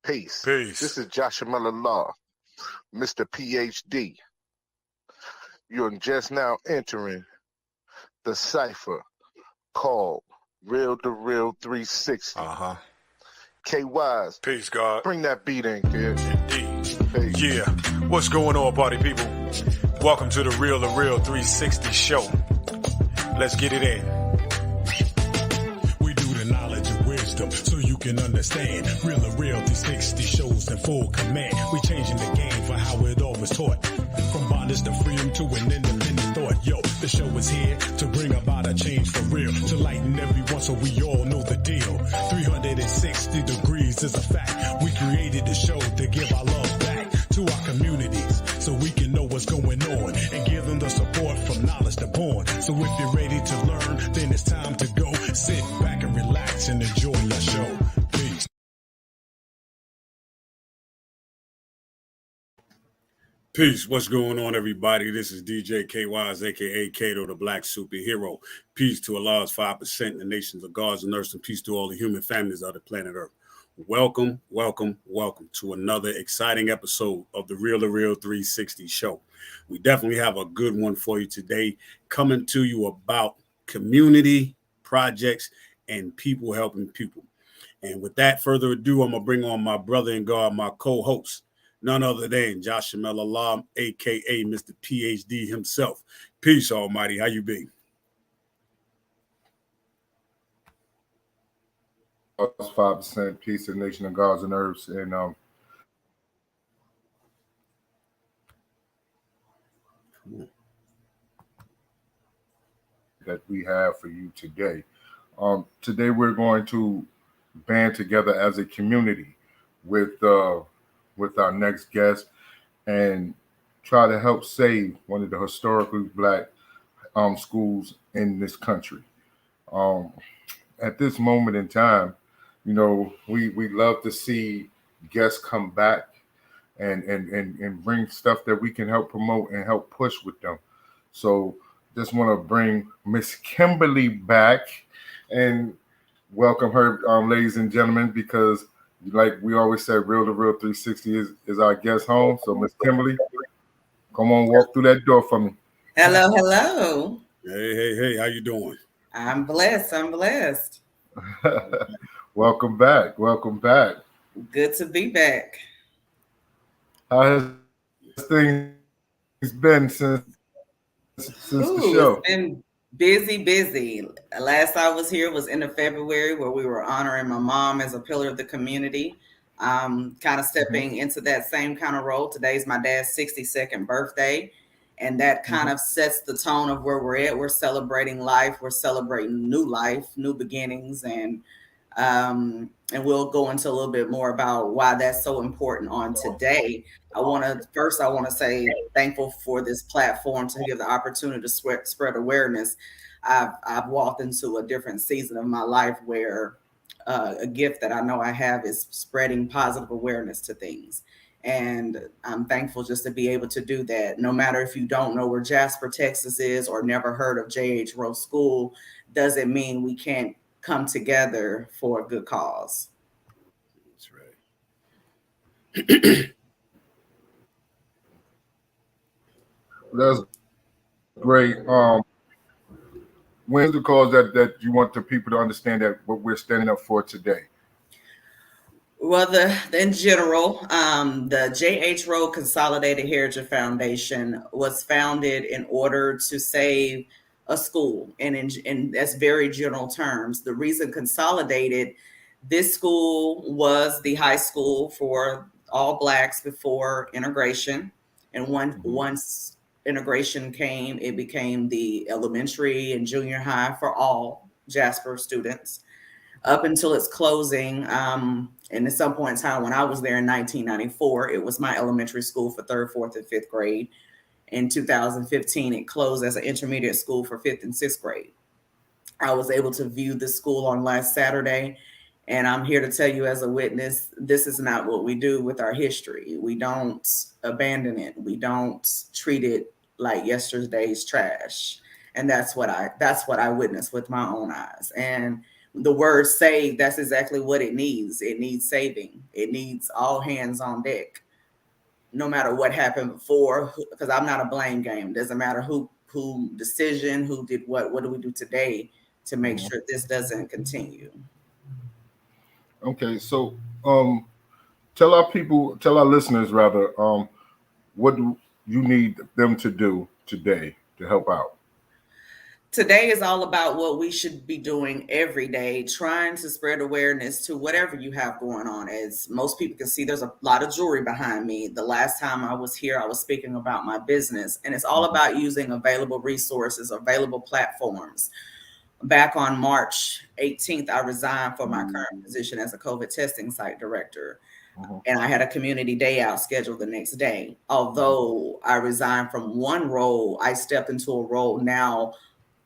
Peace. Peace. This is Jasper, Mr. PhD. You're just now entering the cipher called Real to Real 360. KYs. Peace, God. Bring that beat in, kid. Indeed. Peace. Yeah. What's going on, party people? Welcome to the Real 360 show. Let's get it in. We do the knowledge and wisdom so you can understand. Real 360 shows in full command. We changing the game for how it all was taught. From bondage to freedom to an independent thought. Yo, the show is here to bring about a change for real. To lighten everyone so we all know the deal. 360 degrees is a fact. We created the show to give our love back to our communities so we can know what's going on and give them the support from knowledge to born. So if you're ready to learn, then it's time to go. Sit back and relax and enjoy your show. Peace. Peace. What's going on, everybody? This is DJ KYs, a.k.a. Kato, the Black Superhero. Peace to Allah's 5% in the nations of gods and earth, and peace to all the human families of the planet Earth. Welcome, welcome, welcome to another exciting episode of the Real 360 show. We definitely have a good one for you today, coming to you about community projects and people helping people. And with that further ado, I'm going to bring on my brother in God, my co-host, none other than Jasper, a.k.a. Mr. PhD himself. Peace, Almighty. How you be? 5% peace in the nation of gods and earths, and that we have for you today. Today we're going to band together as a community with our next guest and try to help save one of the historically Black schools in this country. At this moment in time, you know, we love to see guests come back and bring stuff that we can help promote and help push with them. So just want to bring Miss Kimberly back and welcome her, ladies and gentlemen, because like we always said, Real to Real 360 is our guest home. So Miss Kimberly, come on, walk through that door for me. Hello, hello. Hey, how you doing? I'm blessed. Welcome back. Good to be back. How has things been since the show? It's been busy. Last I was here was end of February, where we were honoring my mom as a pillar of the community. Kind of stepping into that same kind of role. Today's my dad's 62nd birthday. And that kind of sets the tone of where we're at. We're celebrating life. We're celebrating new life, new beginnings. And we'll go into a little bit more about why that's so important on today. I want to say thankful for this platform to give the opportunity to spread awareness. I've walked into a different season of my life where a gift that I know I have is spreading positive awareness to things. And I'm thankful just to be able to do that. No matter if you don't know where Jasper, Texas is or never heard of J.H. Rowe School, doesn't mean we can't come together for a good cause. That's right. That's great. When's the cause that you want the people to understand that what we're standing up for today? Well, in general, the J.H. Rowe Consolidated Heritage Foundation was founded in order to save a school. And in that's very general terms. The reason consolidated, this school was the high school for all Blacks before integration. And once integration came, it became the elementary and junior high for all Jasper students. Up until its closing, and at some point in time when I was there in 1994, it was my elementary school for 3rd, 4th, and 5th grade. In 2015, it closed as an intermediate school for 5th and 6th grade. I was able to view the school on last Saturday, and I'm here to tell you as a witness, this is not what we do with our history. We don't abandon it. We don't treat it like yesterday's trash. And that's what I witnessed with my own eyes. And the word save, that's exactly what it needs. It needs saving. It needs all hands on deck, no matter what happened before, because I'm not a blame game. Doesn't matter who decision, who did what do we do today to make sure this doesn't continue. Okay, so tell our listeners rather, what do you need them to do today to help out? Today is all about what we should be doing every day, trying to spread awareness to whatever you have going on. As most people can see, there's a lot of jewelry behind me. The last time I was here, I was speaking about my business, and it's all about using available resources, available platforms. Back on March 18th, I resigned for my current position as a COVID testing site director. And I had a community day out scheduled the next day. Although I resigned from one role, I stepped into a role now.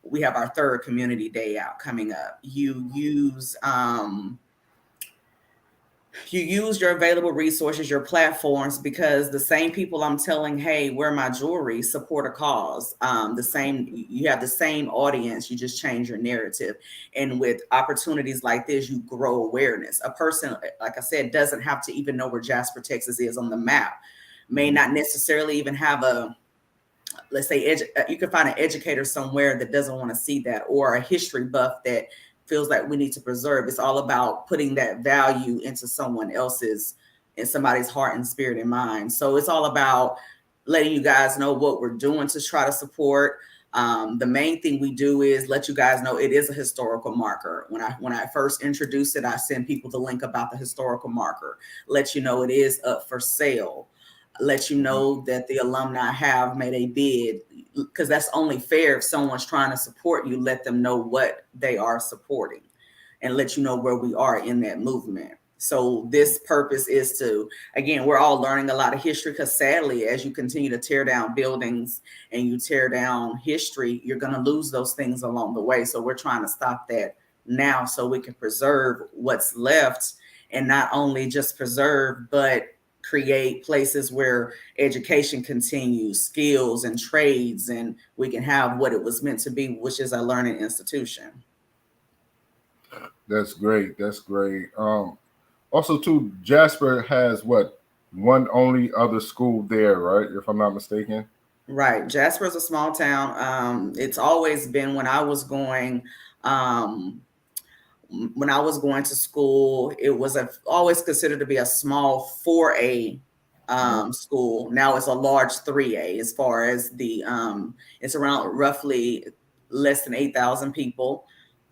We have our third community day out coming up. You use your available resources, your platforms, because the same people I'm telling, hey, wear my jewelry, support a cause. You have the same audience, you just change your narrative. And with opportunities like this, you grow awareness. A person, like I said, doesn't have to even know where Jasper, Texas is on the map, may not necessarily even have let's say you can find an educator somewhere that doesn't want to see that, or a history buff that feels like we need to preserve. It's all about putting that value into in somebody's heart and spirit and mind. So it's all about letting you guys know what we're doing to try to support. The main thing we do is let you guys know it is a historical marker. When I first introduced it, I sent people the link about the historical marker, let you know it is up for sale. Let you know that the alumni have made a bid, because that's only fair. If someone's trying to support you, let them know what they are supporting and let you know where we are in that movement. So this purpose is to, again, we're all learning a lot of history, because sadly, as you continue to tear down buildings and you tear down history, you're going to lose those things along the way. So we're trying to stop that now so we can preserve what's left, and not only just preserve, but create places where education continues, skills and trades, and we can have what it was meant to be, which is a learning institution. That's great. That's great. Also, too, Jasper has one only other school there, right? If I'm not mistaken. Right. Jasper is a small town. It's always been when I was going to school, it was always considered to be a small 4A school. Now it's a large 3A, as far as it's around roughly less than 8,000 people.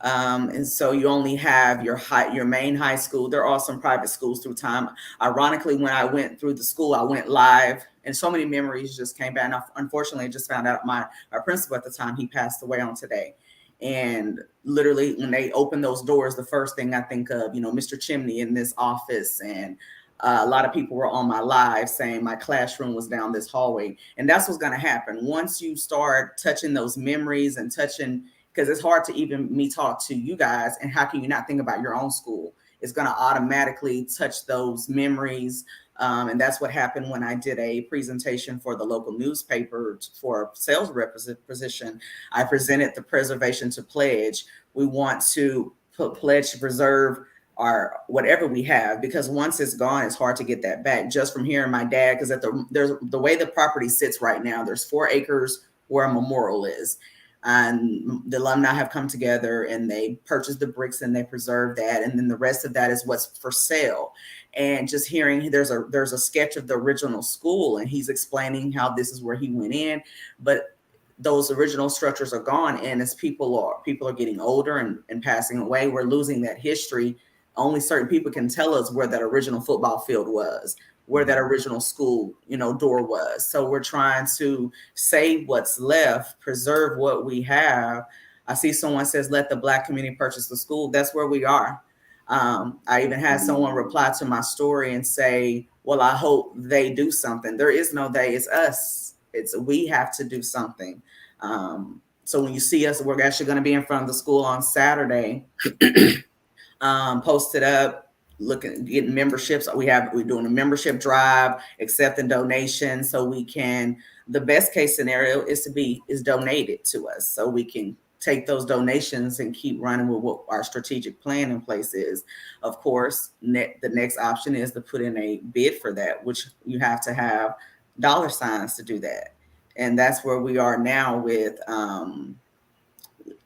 And so you only have your main high school. There are some private schools through time. Ironically, when I went through the school, I went live, and so many memories just came back. And unfortunately, I just found out our principal at the time, he passed away on today. And literally, when they open those doors, the first thing I think of, Mr. Chimney in this office, and a lot of people were on my live saying my classroom was down this hallway. And that's what's going to happen once you start touching those memories and because it's hard to even me talk to you guys. And how can you not think about your own school? It's going to automatically touch those memories. And that's what happened when I did a presentation for the local newspaper for a sales rep position. I presented the preservation to pledge. We want to pledge to preserve our whatever we have, because once it's gone, it's hard to get that back. Just from hearing my dad, because there's the way the property sits right now, there's 4 acres where a memorial is. And the alumni have come together and they purchased the bricks and they preserve that. And then the rest of that is what's for sale. And just hearing there's a sketch of the original school, and he's explaining how this is where he went in, but those original structures are gone. And as people are getting older and passing away, we're losing that history. Only certain people can tell us where that original football field was, where that original school, door was. So we're trying to save what's left, preserve what we have. I see someone says, let the Black community purchase the school. That's where we are. I even had someone reply to my story and say, well, I hope they do something. There is no they, it's us. We have to do something. So when you see us, we're actually going to be in front of the school on Saturday, posted up, getting memberships. We're doing a membership drive, accepting donations, so we can, the best case scenario is donated to us so we can take those donations and keep running with what our strategic plan in place is. Of course, the next option is to put in a bid for that, which you have to have dollar signs to do that. And that's where we are now with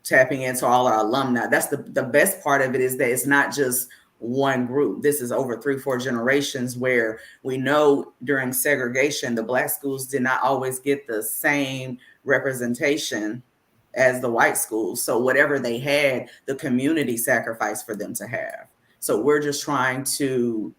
tapping into all our alumni. That's the best part of it, is that it's not just one group. This is over 3-4 generations, where we know during segregation, the Black schools did not always get the same representation as the white schools. So whatever they had, the community sacrificed for them to have. So we're trying to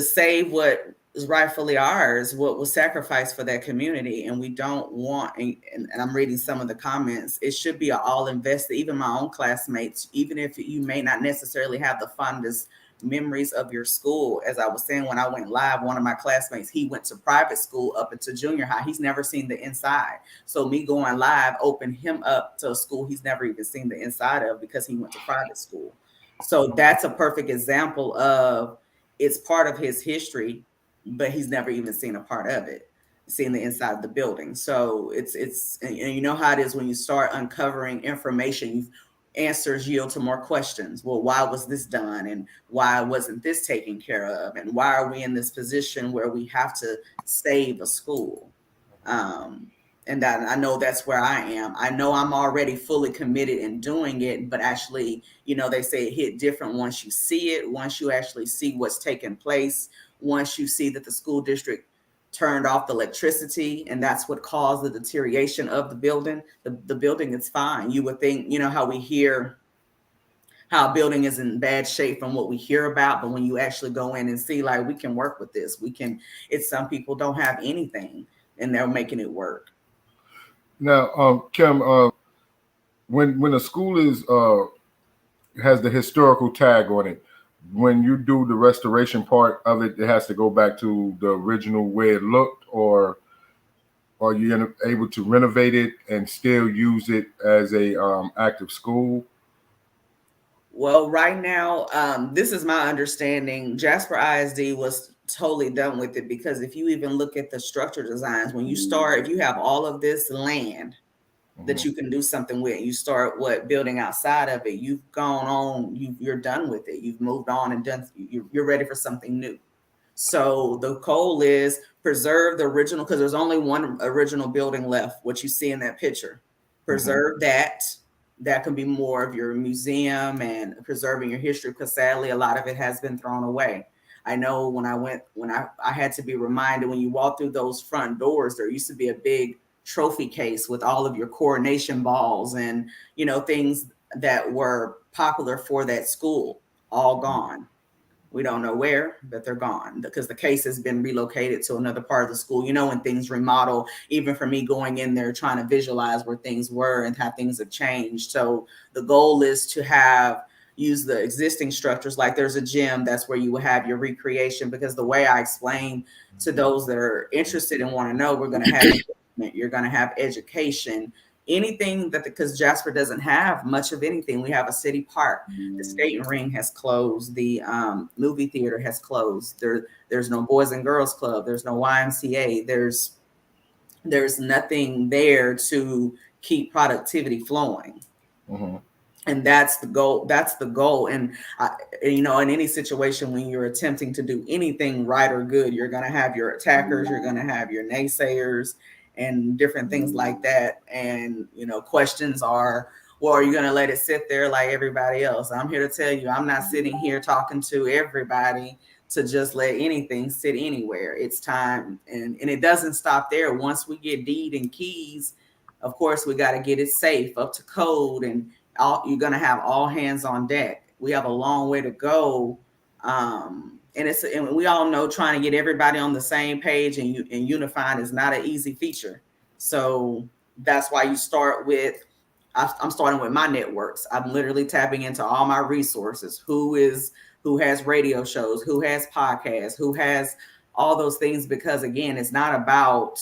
save what is rightfully ours, what was sacrificed for that community. And we don't want, and I'm reading some of the comments, it should be all invested. Even my own classmates, even if you may not necessarily have the fondest memories of your school. As I was saying, when I went live, one of my classmates, he went to private school up into junior high. He's never seen the inside. So me going live opened him up to a school he's never even seen the inside of, because he went to private school. So that's a perfect example of, it's part of his history, but he's never even seen a part of it, seen the inside of the building. So it's and you know how it is when you start uncovering information, answers yield to more questions. Well, why was this done? And why wasn't this taken care of? And why are we in this position where we have to save a school? And that, I know that's where I am. I know I'm already fully committed in doing it, but actually, they say it hit different once you see it, once you actually see what's taking place, once you see that the school district turned off the electricity, and that's what caused the deterioration of the building. The building is fine. You would think, how we hear how a building is in bad shape from what we hear about, but when you actually go in and see, like, we can work with this, it's some people don't have anything and they're making it work. Now, Kim, when a school has the historical tag on it, when you do the restoration part of it, it has to go back to the original way it looked, or are you able to renovate it and still use it as a active school? Well, right now, this is my understanding. Jasper ISD was totally done with it, because if you even look at the structure designs, when you start, if you have all of this land that you can do something with, you start building outside of it, you've gone on, you're done with it, you've moved on and done, you're ready for something new. So the goal is preserve the original, because there's only one original building left, what you see in that picture. Preserve that. That can be more of your museum and preserving your history, because sadly a lot of it has been thrown away. I know when I had to be reminded, when you walk through those front doors, there used to be a big trophy case with all of your coronation balls and, things that were popular for that school, all gone. We don't know where, but they're gone, because the case has been relocated to another part of the school. When things remodel, even for me going in there, trying to visualize where things were and how things have changed. So the goal is to use the existing structures. Like there's a gym, that's where you will have your recreation, because the way I explain to those that are interested and want to know, we're going to have equipment, you're going to have education, anything because Jasper doesn't have much of anything. We have a city park. The skating ring has closed. The movie theater has closed. There's no Boys and Girls Club. There's no YMCA. There's nothing there to keep productivity flowing. And that's the goal. That's the goal. And, in any situation, when you're attempting to do anything right or good, you're going to have your attackers, you're going to have your naysayers and different things like that. And, questions are, well, are you going to let it sit there like everybody else? I'm here to tell you, I'm not sitting here talking to everybody to just let anything sit anywhere. It's time. And it doesn't stop there. Once we get deed and keys, of course, we got to get it safe, up to code, and you're going to have all hands on deck. We have a long way to go. And we all know trying to get everybody on the same page and unifying is not an easy feature. So that's why you start with, I'm starting with my networks. I'm literally tapping into all my resources. Who has radio shows, who has podcasts, who has all those things, because again, it's not about,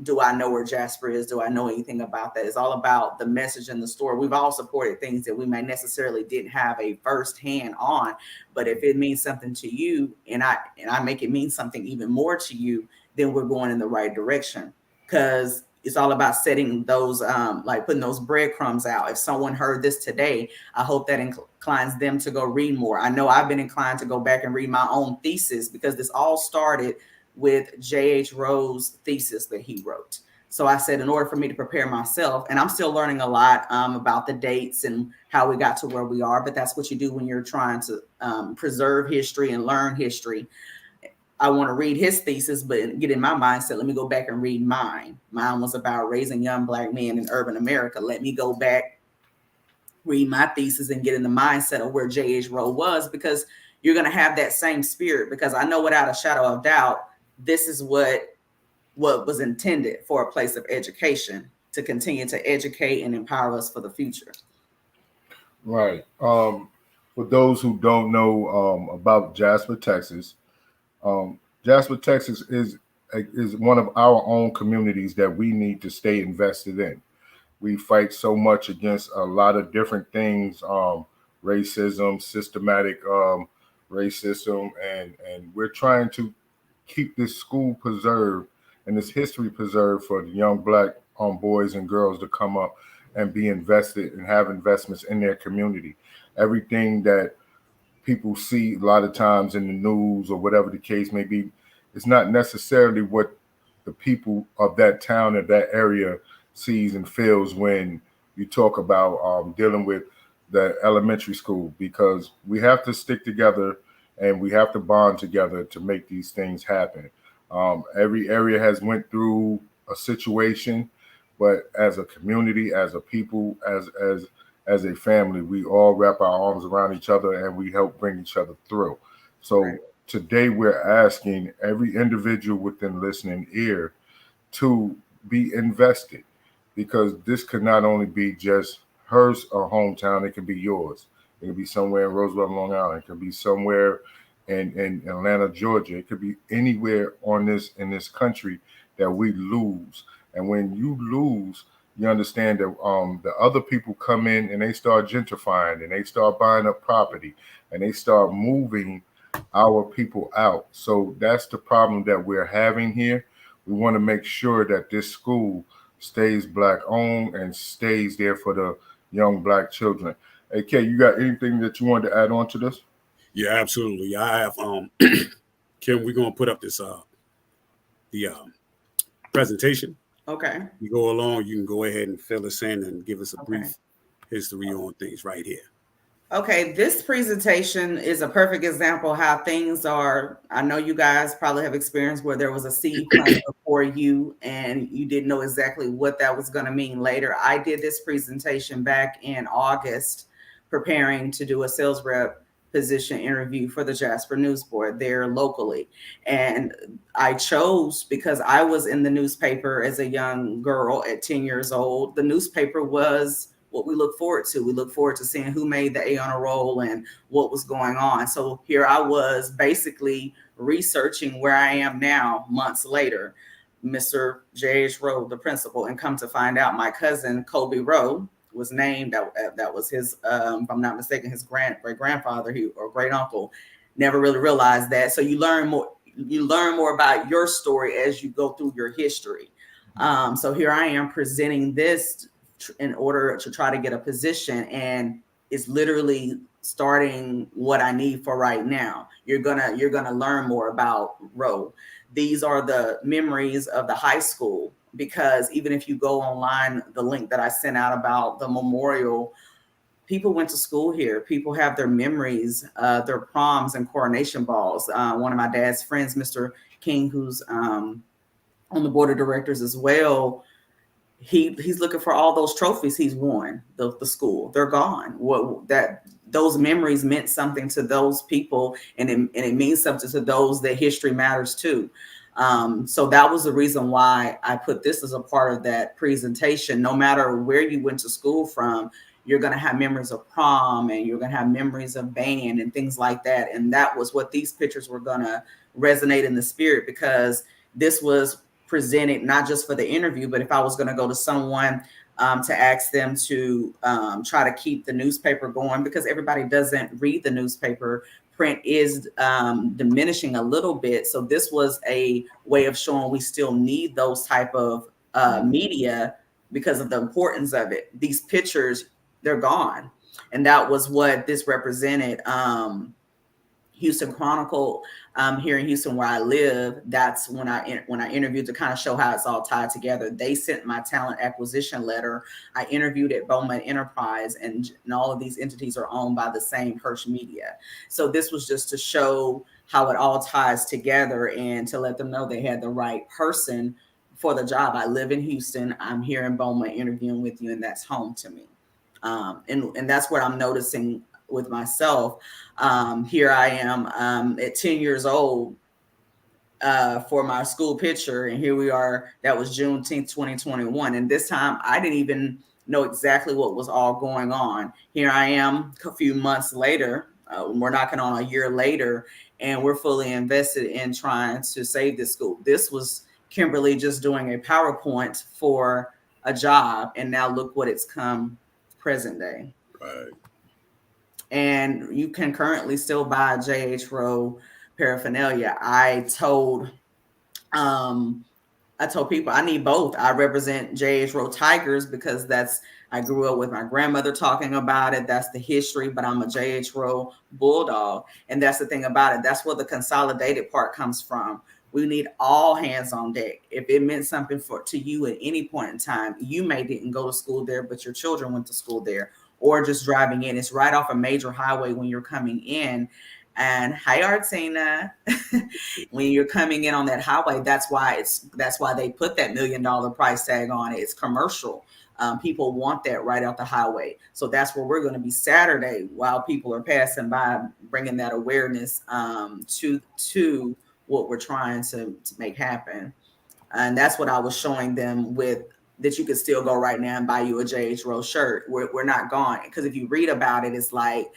do I know where Jasper is? Do I know anything about that? It's all about the message in the story. We've all supported things that we may necessarily didn't have a first hand on, but if it means something to you and I make it mean something even more to you, then we're going in the right direction. Because it's all about setting those, like putting those breadcrumbs out. If someone heard this today, I hope that inclines them to go read more. I know I've been inclined to go back and read my own thesis, because this all started with J.H. Rowe's thesis that he wrote. So I said, in order for me to prepare myself, and I'm still learning a lot about the dates and how we got to where we are, but that's what you do when you're trying to preserve history and learn history. I want to read his thesis, but get in my mindset, let me go back and read mine. Mine was about raising young Black men in urban America. Let me go back, read my thesis, and get in the mindset of where J.H. Rowe was, because you're going to have that same spirit. Because I know without a shadow of doubt, this is what was intended for a place of education, to continue to educate and empower us for the future. Right. For those who don't know about Jasper, Texas, Jasper, Texas is one of our own communities that we need to stay invested in. We fight so much against a lot of different things, racism, systematic racism, and we're trying to keep this school preserved and this history preserved for the young Black boys and girls to come up and be invested and have investments in their community. Everything that people see a lot of times in the news or whatever the case may be, it's not necessarily what the people of that town or that area sees and feels when you talk about dealing with the elementary school, because we have to stick together and we have to bond together to make these things happen. Every area has went through a situation, but as a community, as a people, as a family, we all wrap our arms around each other and we help bring each other through. So Right. Today we're asking every individual within listening ear to be invested, because this could not only be just hers or hometown, it could be yours. It could be somewhere in Roosevelt, Long Island. It could be somewhere in Atlanta, Georgia. It could be anywhere in this country that we lose. And when you lose, you understand that the other people come in and they start gentrifying and they start buying up property and they start moving our people out. So that's the problem that we're having here. We want to make sure that this school stays Black owned and stays there for the young Black children. Hey, Kay, you got anything that you wanted to add on to this? Yeah, absolutely. I have Kim, we're gonna put up this the presentation. Okay. You go along, you can go ahead and fill us in and give us a Okay. brief history on things right here. Okay, this presentation is a perfect example of how things are. I know you guys probably have experienced where there was a seed planted before you and you didn't know exactly what that was going to mean later. I did this presentation back in August, preparing to do a sales rep position interview for the Jasper News Board there locally. And I chose, because I was in the newspaper as a young girl at 10 years old. The newspaper was what we look forward to. We look forward to seeing who made the A on a roll and what was going on. So here I was basically researching where I am now months later, Mr. J.H. Rowe, the principal, and come to find out my cousin, Kobe Rowe, was named. That was his, if I'm not mistaken, his great grandfather or great uncle. Never really realized that. So you learn more about your story as you go through your history. So here I am presenting this in order to try to get a position, and it's literally starting what I need for right now. You're gonna learn more about Rowe. These are the memories of the high school, because even if you go online, the link that I sent out about the memorial, people went to school here. People have their memories, their proms and coronation balls. One of my dad's friends, Mr. King, who's on the board of directors as well, he's looking for all those trophies he's won. The school, they're gone. Those memories meant something to those people, and it means something to those that history matters to. So that was the reason why I put this as a part of that presentation. No matter where you went to school from, you're going to have memories of prom, and you're going to have memories of band and things like that. And that was what these pictures were going to resonate in the spirit, because this was presented not just for the interview, but if I was going to go to someone to ask them to try to keep the newspaper going, because everybody doesn't read the newspaper. Print is diminishing a little bit. So this was a way of showing we still need those type of media because of the importance of it. These pictures, they're gone. And that was what this represented. Houston Chronicle, here in Houston where I live, that's when I interviewed to kind of show how it's all tied together. They sent my talent acquisition letter. I interviewed at Bowman Enterprise, and all of these entities are owned by the same Hirsch Media. So this was just to show how it all ties together and to let them know they had the right person for the job. I live in Houston. I'm here in Bowman interviewing with you, and that's home to me. And that's what I'm noticing with myself. Here I am at 10 years old for my school picture, and here we are. That was Juneteenth 2021, and this time I didn't even know exactly what was all going on. Here I am a few months later. We're knocking on a year later, and we're fully invested in trying to save this school. This was Kimberly just doing a PowerPoint for a job, and now look what it's come present day. Right. And you can currently still buy J.H. Rowe paraphernalia. I told people I need both. I represent J.H. Rowe Tigers because I grew up with my grandmother talking about it. That's the history, but I'm a J.H. Rowe Bulldog. And that's the thing about it. That's where the consolidated part comes from. We need all hands on deck. If it meant something to you at any point in time, you may didn't go to school there, but your children went to school there, or just driving in. It's right off a major highway when you're coming in. And hi, Artina. When you're coming in on that highway, that's why they put that $1 million price tag on it. It's commercial. People want that right off the highway. So that's where we're going to be Saturday while people are passing by, bringing that awareness to what we're trying to make happen. And that's what I was showing them with, that you could still go right now and buy you a J.H. Rowe shirt. We're not gone. Because if you read about it, it's like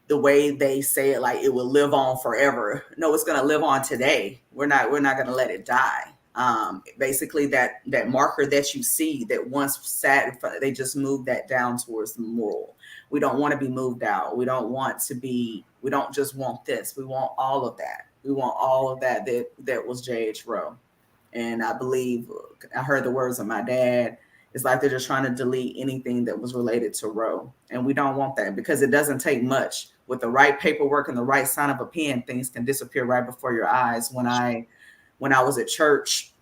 the way they say it, like it will live on forever. No, it's going to live on today. We're not going to let it die. Basically that marker that you see that once sat, they just moved that down towards the memorial. We don't want to be moved out. We don't just want this. We want all of that. We want all of that was J.H. Rowe. And I believe, I heard the words of my dad, it's like they're just trying to delete anything that was related to Rowe. And we don't want that, because it doesn't take much. With the right paperwork and the right sign of a pen, things can disappear right before your eyes. When I was at church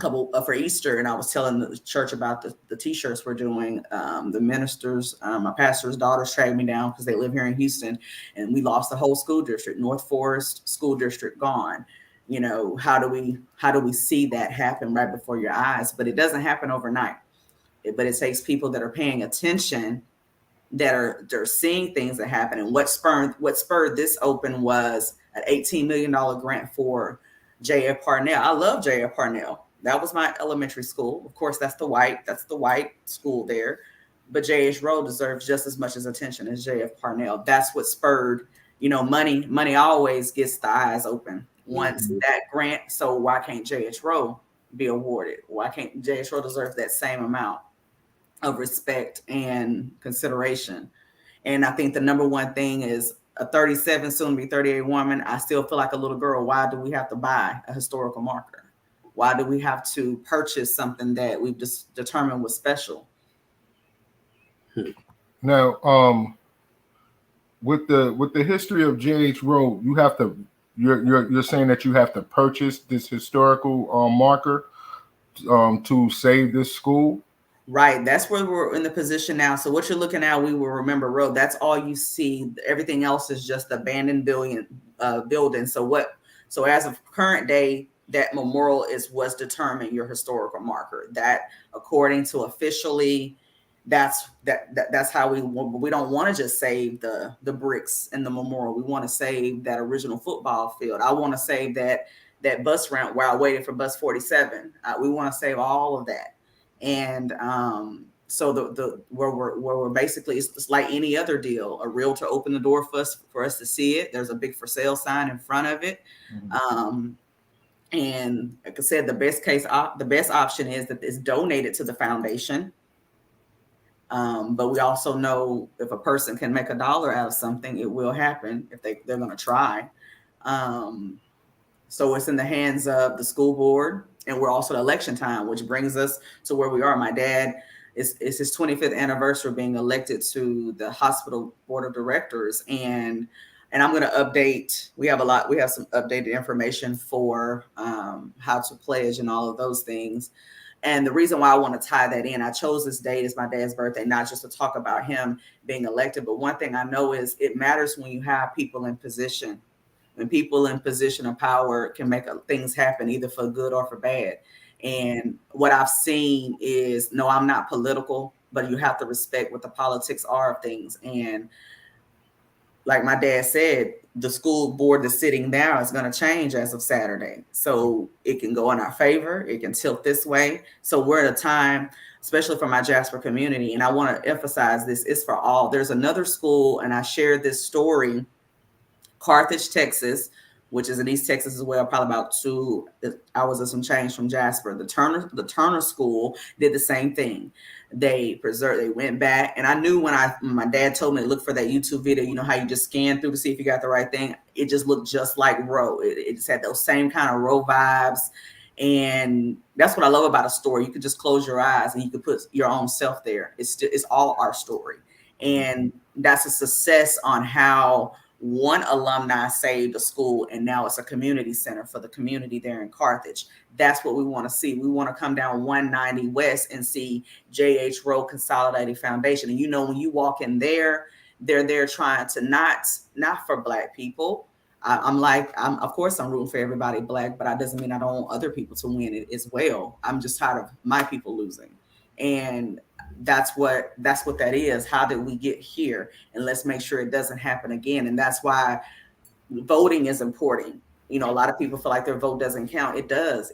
for Easter, and I was telling the church about the t-shirts we're doing, the ministers, my pastor's daughters tracked me down because they live here in Houston, and we lost the whole school district. North Forest School District gone. You know, how do we see that happen right before your eyes? But it doesn't happen overnight. But it takes people that are paying attention, they're seeing things that happen. And what spurred this open was an $18 million grant for J.F. Parnell. I love J.F. Parnell. That was my elementary school. Of course, that's the white school there. But J.H. Rowe deserves just as much as attention as J.F. Parnell. That's what spurred, money always gets the eyes open once that grant. So why can't J.H. Rowe be awarded? Why can't J.H. Rowe deserve that same amount of respect and consideration? And I think the number one thing is a 37, soon to be 38 woman. I still feel like a little girl. Why do we have to buy a historical marker? Why do we have to purchase something that we've just determined was special? Now, with the history of J.H. Rowe, you have to. You're saying that you have to purchase this historical marker to save this school. Right. That's where we're in the position now. So what you're looking at, we will remember Rowe. That's all you see. Everything else is just abandoned building. So as of current day, that memorial is what's determined your historical marker. That, according to officially, that's how we don't want to just save the bricks in the memorial. We want to save that original football field. I want to save that bus ramp where I waited for bus 47. We want to save all of that. And so where we're basically, it's like any other deal. A realtor opened the door for us to see it. There's a big for sale sign in front of it. Mm-hmm. And like I said, the best option is that it's donated to the foundation. But we also know if a person can make $1 out of something, it will happen if they're going to try. So it's in the hands of the school board And we're also at election time, which brings us to where we are. My dad is his 25th anniversary of being elected to the hospital board of directors. And I'm going to update. We have some updated information for how to pledge and all of those things. And the reason why I want to tie that in, I chose this date as my dad's birthday, not just to talk about him being elected, but one thing I know is it matters when you have people in position. When people in position of power can make things happen either for good or for bad. And what I've seen is, no, I'm not political, but you have to respect what the politics are of things. And like my dad said, the school board that's sitting now is going to change as of Saturday. So it can go in our favor. It can tilt this way. So we're at a time, especially for my Jasper community. And I want to emphasize this is for all. There's another school, and I shared this story, Carthage, Texas, which is in East Texas as well, probably about 2 hours of some change from Jasper. The Turner School did the same thing. They went back, and I knew when my dad told me to look for that YouTube video, you know how you just scan through to see if you got the right thing. It just looked just like Rowe. It just had those same kind of Rowe vibes. And that's what I love about a story. You could just close your eyes and you could put your own self there. It's all our story. And that's a success on how one alumni saved a school, and now it's a community center for the community there in Carthage. That's what we want to see. We want to come down 190 West and see J.H. Rowe Consolidated Foundation. And you know, when you walk in there, they're there trying to not for Black people. Of course I'm rooting for everybody Black, but that doesn't mean I don't want other people to win it as well. I'm just tired of my people losing. And that's what that is. How did we get here? And let's make sure it doesn't happen again. And that's why voting is important. You know, a lot of people feel like their vote doesn't count. It does,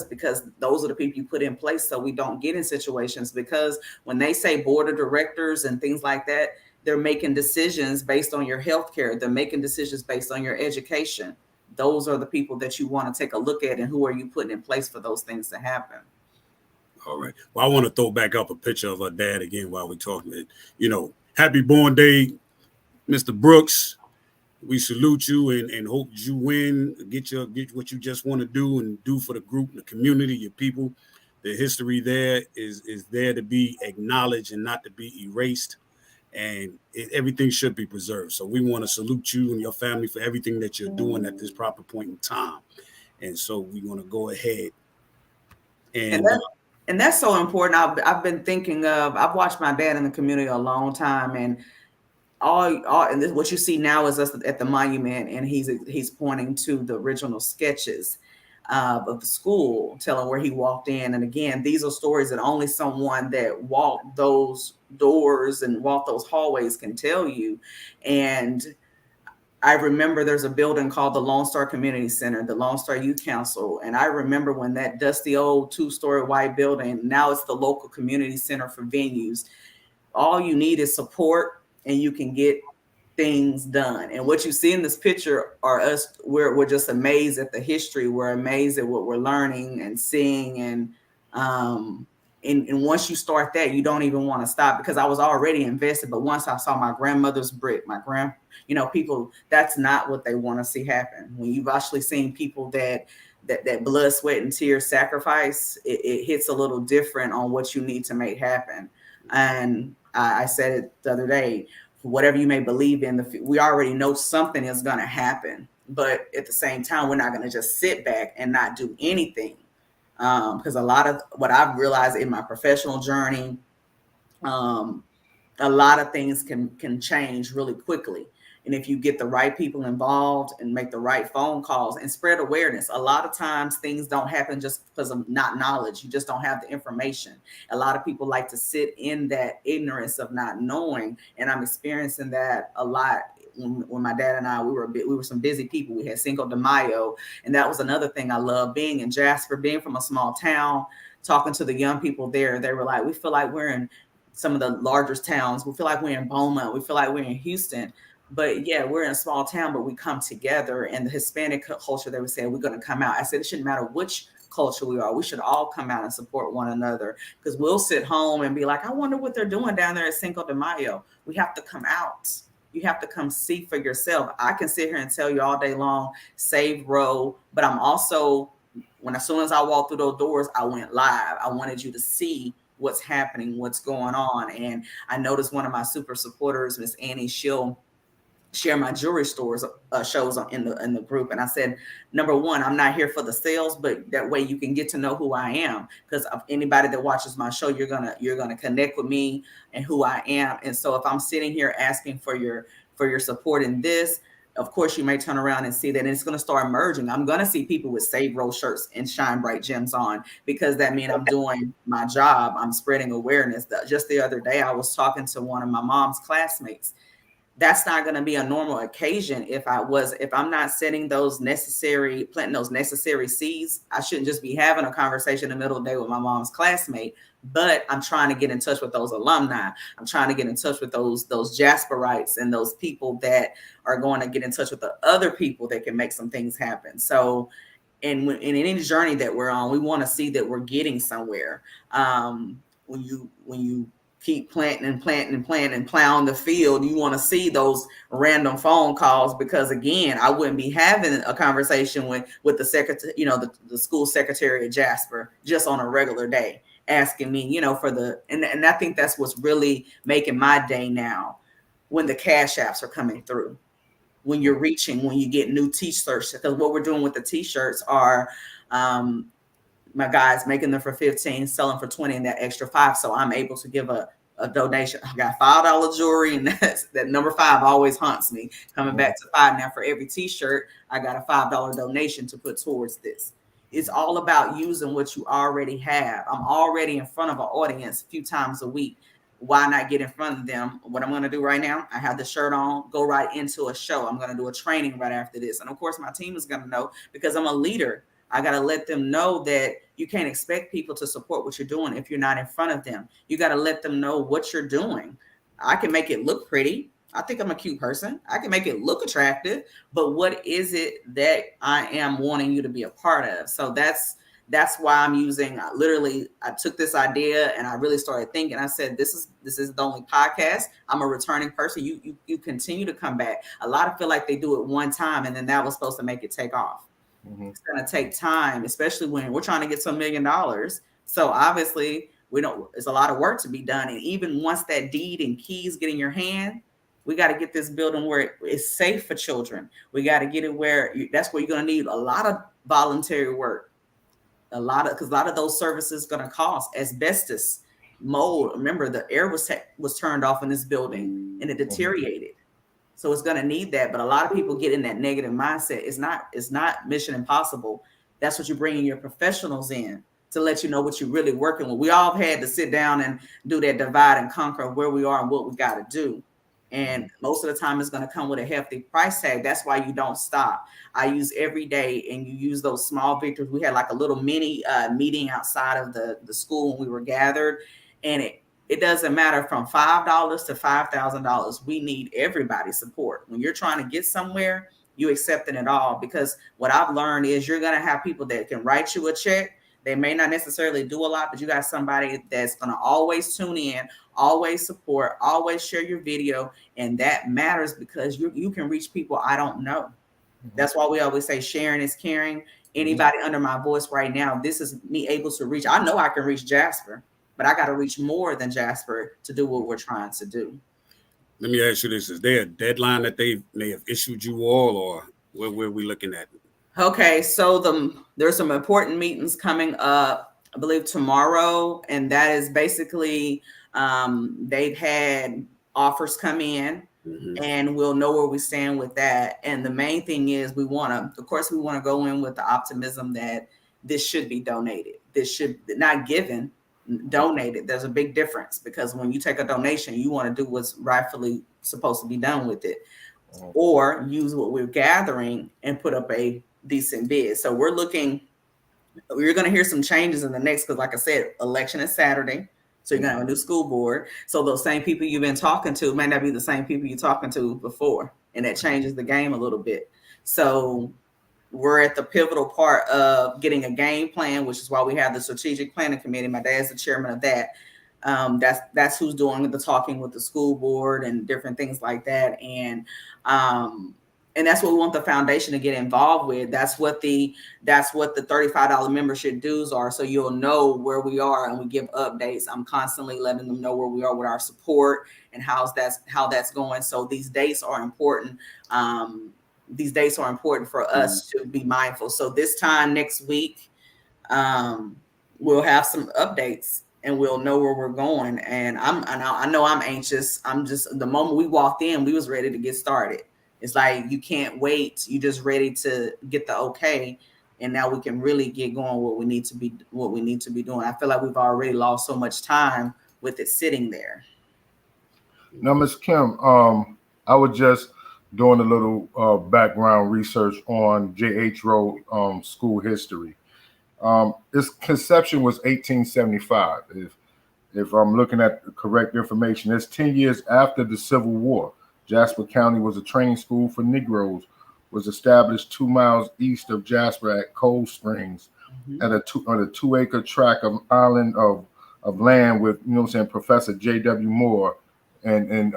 because those are the people you put in place so we don't get in situations. Because when they say board of directors and things like that, they're making decisions based on your health care. They're making decisions based on your education. Those are the people that you want to take a look at, and who are you putting in place for those things to happen. All right. Well, I want to throw back up a picture of her dad again while we're talking. You know, happy born day, Mr. Brooks. We salute you and hope you win, get what you just want to do and do for the group, the community, your people. The history there is there to be acknowledged and not to be erased. And everything should be preserved. So we want to salute you and your family for everything that you're doing at this proper point in time. And so we want to go ahead and that's so important. I've been thinking of, I've watched my dad in the community a long time, and and this, what you see now is us at the monument, and he's pointing to the original sketches of the school, telling where he walked in. And again, these are stories that only someone that walked those doors and walked those hallways can tell you. And I remember there's a building called the Lone Star Community Center, the Lone Star Youth Council. And I remember when that dusty old 2-story white building, now it's the local community center for venues. All you need is support, and you can get things done. And what you see in this picture are us. We're just amazed at the history. We're amazed at what we're learning and seeing. And once you start that, you don't even want to stop, because I was already invested. But once I saw my grandmother's brick, people, that's not what they want to see happen. When you've actually seen people that blood, sweat, and tears sacrifice, it hits a little different on what you need to make happen. And I said it the other day, whatever you may believe in, we already know something is going to happen. But at the same time, we're not going to just sit back and not do anything. Because a lot of what I've realized in my professional journey, a lot of things can change really quickly. And if you get the right people involved and make the right phone calls and spread awareness, a lot of times things don't happen just because of not knowledge. You just don't have the information. A lot of people like to sit in that ignorance of not knowing. And I'm experiencing that a lot. When my dad and I, we were some busy people. We had Cinco de Mayo. And that was another thing I love, being in Jasper, being from a small town, talking to the young people there. They were like, we feel like we're in some of the largest towns. We feel like we're in Beaumont. We feel like we're in Houston. But yeah, we're in a small town, but we come together. And the Hispanic culture, they would say, we're going to come out. I said, it shouldn't matter which culture we are. We should all come out and support one another, because we'll sit home and be like, I wonder what they're doing down there at Cinco de Mayo. We have to come out. You have to come see for yourself. I can sit here and tell you all day long, save Rowe, but I'm also as soon as I walked through those doors, I went live. I wanted you to see what's happening, what's going on. And I noticed one of my super supporters, Miss Annie, she'll share my jewelry stores shows in the group. And I said, number one, I'm not here for the sales, but that way you can get to know who I am. Because anybody that watches my show, you're gonna connect with me and who I am. And so if I'm sitting here asking for your support in this, of course you may turn around and see that, and it's going to start merging. I'm going to see people with Save Rowe shirts and Shine Bright Gems on, because that means I'm doing my job. I'm spreading awareness. Just the other day, I was talking to one of my mom's classmates. That's not going to be a normal occasion if I'm not planting those necessary seeds. I shouldn't just be having a conversation in the middle of the day with my mom's classmate, but I'm trying to get in touch with those alumni. I'm trying to get in touch with those Jasperites and those people that are going to get in touch with the other people that can make some things happen. So in any journey that we're on, we want to see that we're getting somewhere. When you keep planting and plowing the field, you want to see those random phone calls, because again, I wouldn't be having a conversation with the secretary, the school secretary at Jasper just on a regular day, asking me, and I think that's what's really making my day now, when the cash apps are coming through, when you're reaching, when you get new t-shirts, because what we're doing with the t-shirts are, my guys making them for 15, selling for 20, and that extra 5. So I'm able to give a donation. I got $5 jewelry, and that number 5 always haunts me. Coming back to 5 now, for every t-shirt, I got a $5 donation to put towards this. It's all about using what you already have. I'm already in front of an audience a few times a week. Why not get in front of them? What I'm going to do right now, I have the shirt on, go right into a show. I'm going to do a training right after this. And of course, my team is going to know, because I'm a leader. I got to let them know that you can't expect people to support what you're doing if you're not in front of them. You got to let them know what you're doing. I can make it look pretty. I think I'm a cute person. I can make it look attractive, but what is it that I am wanting you to be a part of? So that's why I'm using, I took this idea and I really started thinking. I said, this is the only podcast. I'm a returning person. You continue to come back. A lot of feel like they do it one time, and then that was supposed to make it take off. Mm-hmm. It's going to take time, especially when we're trying to get some $1 million. So obviously it's a lot of work to be done. And even once that deed and keys get in your hand, we got to get this building where it's safe for children. We got to get it that's where you're going to need a lot of voluntary work. Because a lot of those services going to cost. Asbestos, mold. Remember, the air was turned off in this building and it deteriorated. So it's going to need that. But a lot of people get in that negative mindset. It's not mission impossible. That's what you're bringing your professionals in to let you know what you're really working with. We all had to sit down and do that divide and conquer of where we are and what we got to do. And most of the time it's going to come with a hefty price tag. That's why you don't stop. I use every day, and you use those small victories. We had like a little mini meeting outside of the school when we were gathered. And it doesn't matter from $5 to $5,000. We need everybody's support. When you're trying to get somewhere, you accepting it all. Because what I've learned is you're going to have people that can write you a check. They may not necessarily do a lot, but you got somebody that's going to always tune in, always support, always share your video. And that matters, because you can reach people I don't know. Mm-hmm. That's why we always say sharing is caring. Anybody under my voice right now, this is me able to reach. I know I can reach Jasper, but I got to reach more than Jasper to do what we're trying to do. Let me ask you this. Is there a deadline that they may have issued you all, or where are we looking at? Okay, so there's some important meetings coming up, I believe tomorrow, and that is basically they've had offers come in, mm-hmm. and we'll know where we stand with that. And the main thing is we want to go in with the optimism that this should be donated. This should not given, donated. There's a big difference, because when you take a donation, you want to do what's rightfully supposed to be done with it, mm-hmm. or use what we're gathering and put up a decent bid. So we're going to hear some changes in the next, because like I said, election is Saturday. So you're going to have a new school board. So those same people you've been talking to may not be the same people you're talking to before. And that changes the game a little bit. So we're at the pivotal part of getting a game plan, which is why we have the strategic planning committee. My dad's the chairman of that. That's who's doing the talking with the school board and different things like that. And And that's what we want the foundation to get involved with. That's what the $35 membership dues are. So you'll know where we are, and we give updates. I'm constantly letting them know where we are with our support and how that's going. So these dates are important. These dates are important for us to be mindful. So this time next week, we'll have some updates and we'll know where we're going. And I know I'm anxious. I'm just, the moment we walked in, we was ready to get started. It's like, you can't wait. You just ready to get the okay. And now we can really get going what we need to be doing. I feel like we've already lost so much time with it sitting there. Now, Ms. Kim, I was just doing a little background research on J.H. Rowe school history. Its conception was 1875. If I'm looking at the correct information, it's 10 years after the Civil War. Jasper County was a training school for Negroes, was established 2 miles east of Jasper at Cold Springs, at a 2-acre tract of island of land with, Professor J.W. Moore. And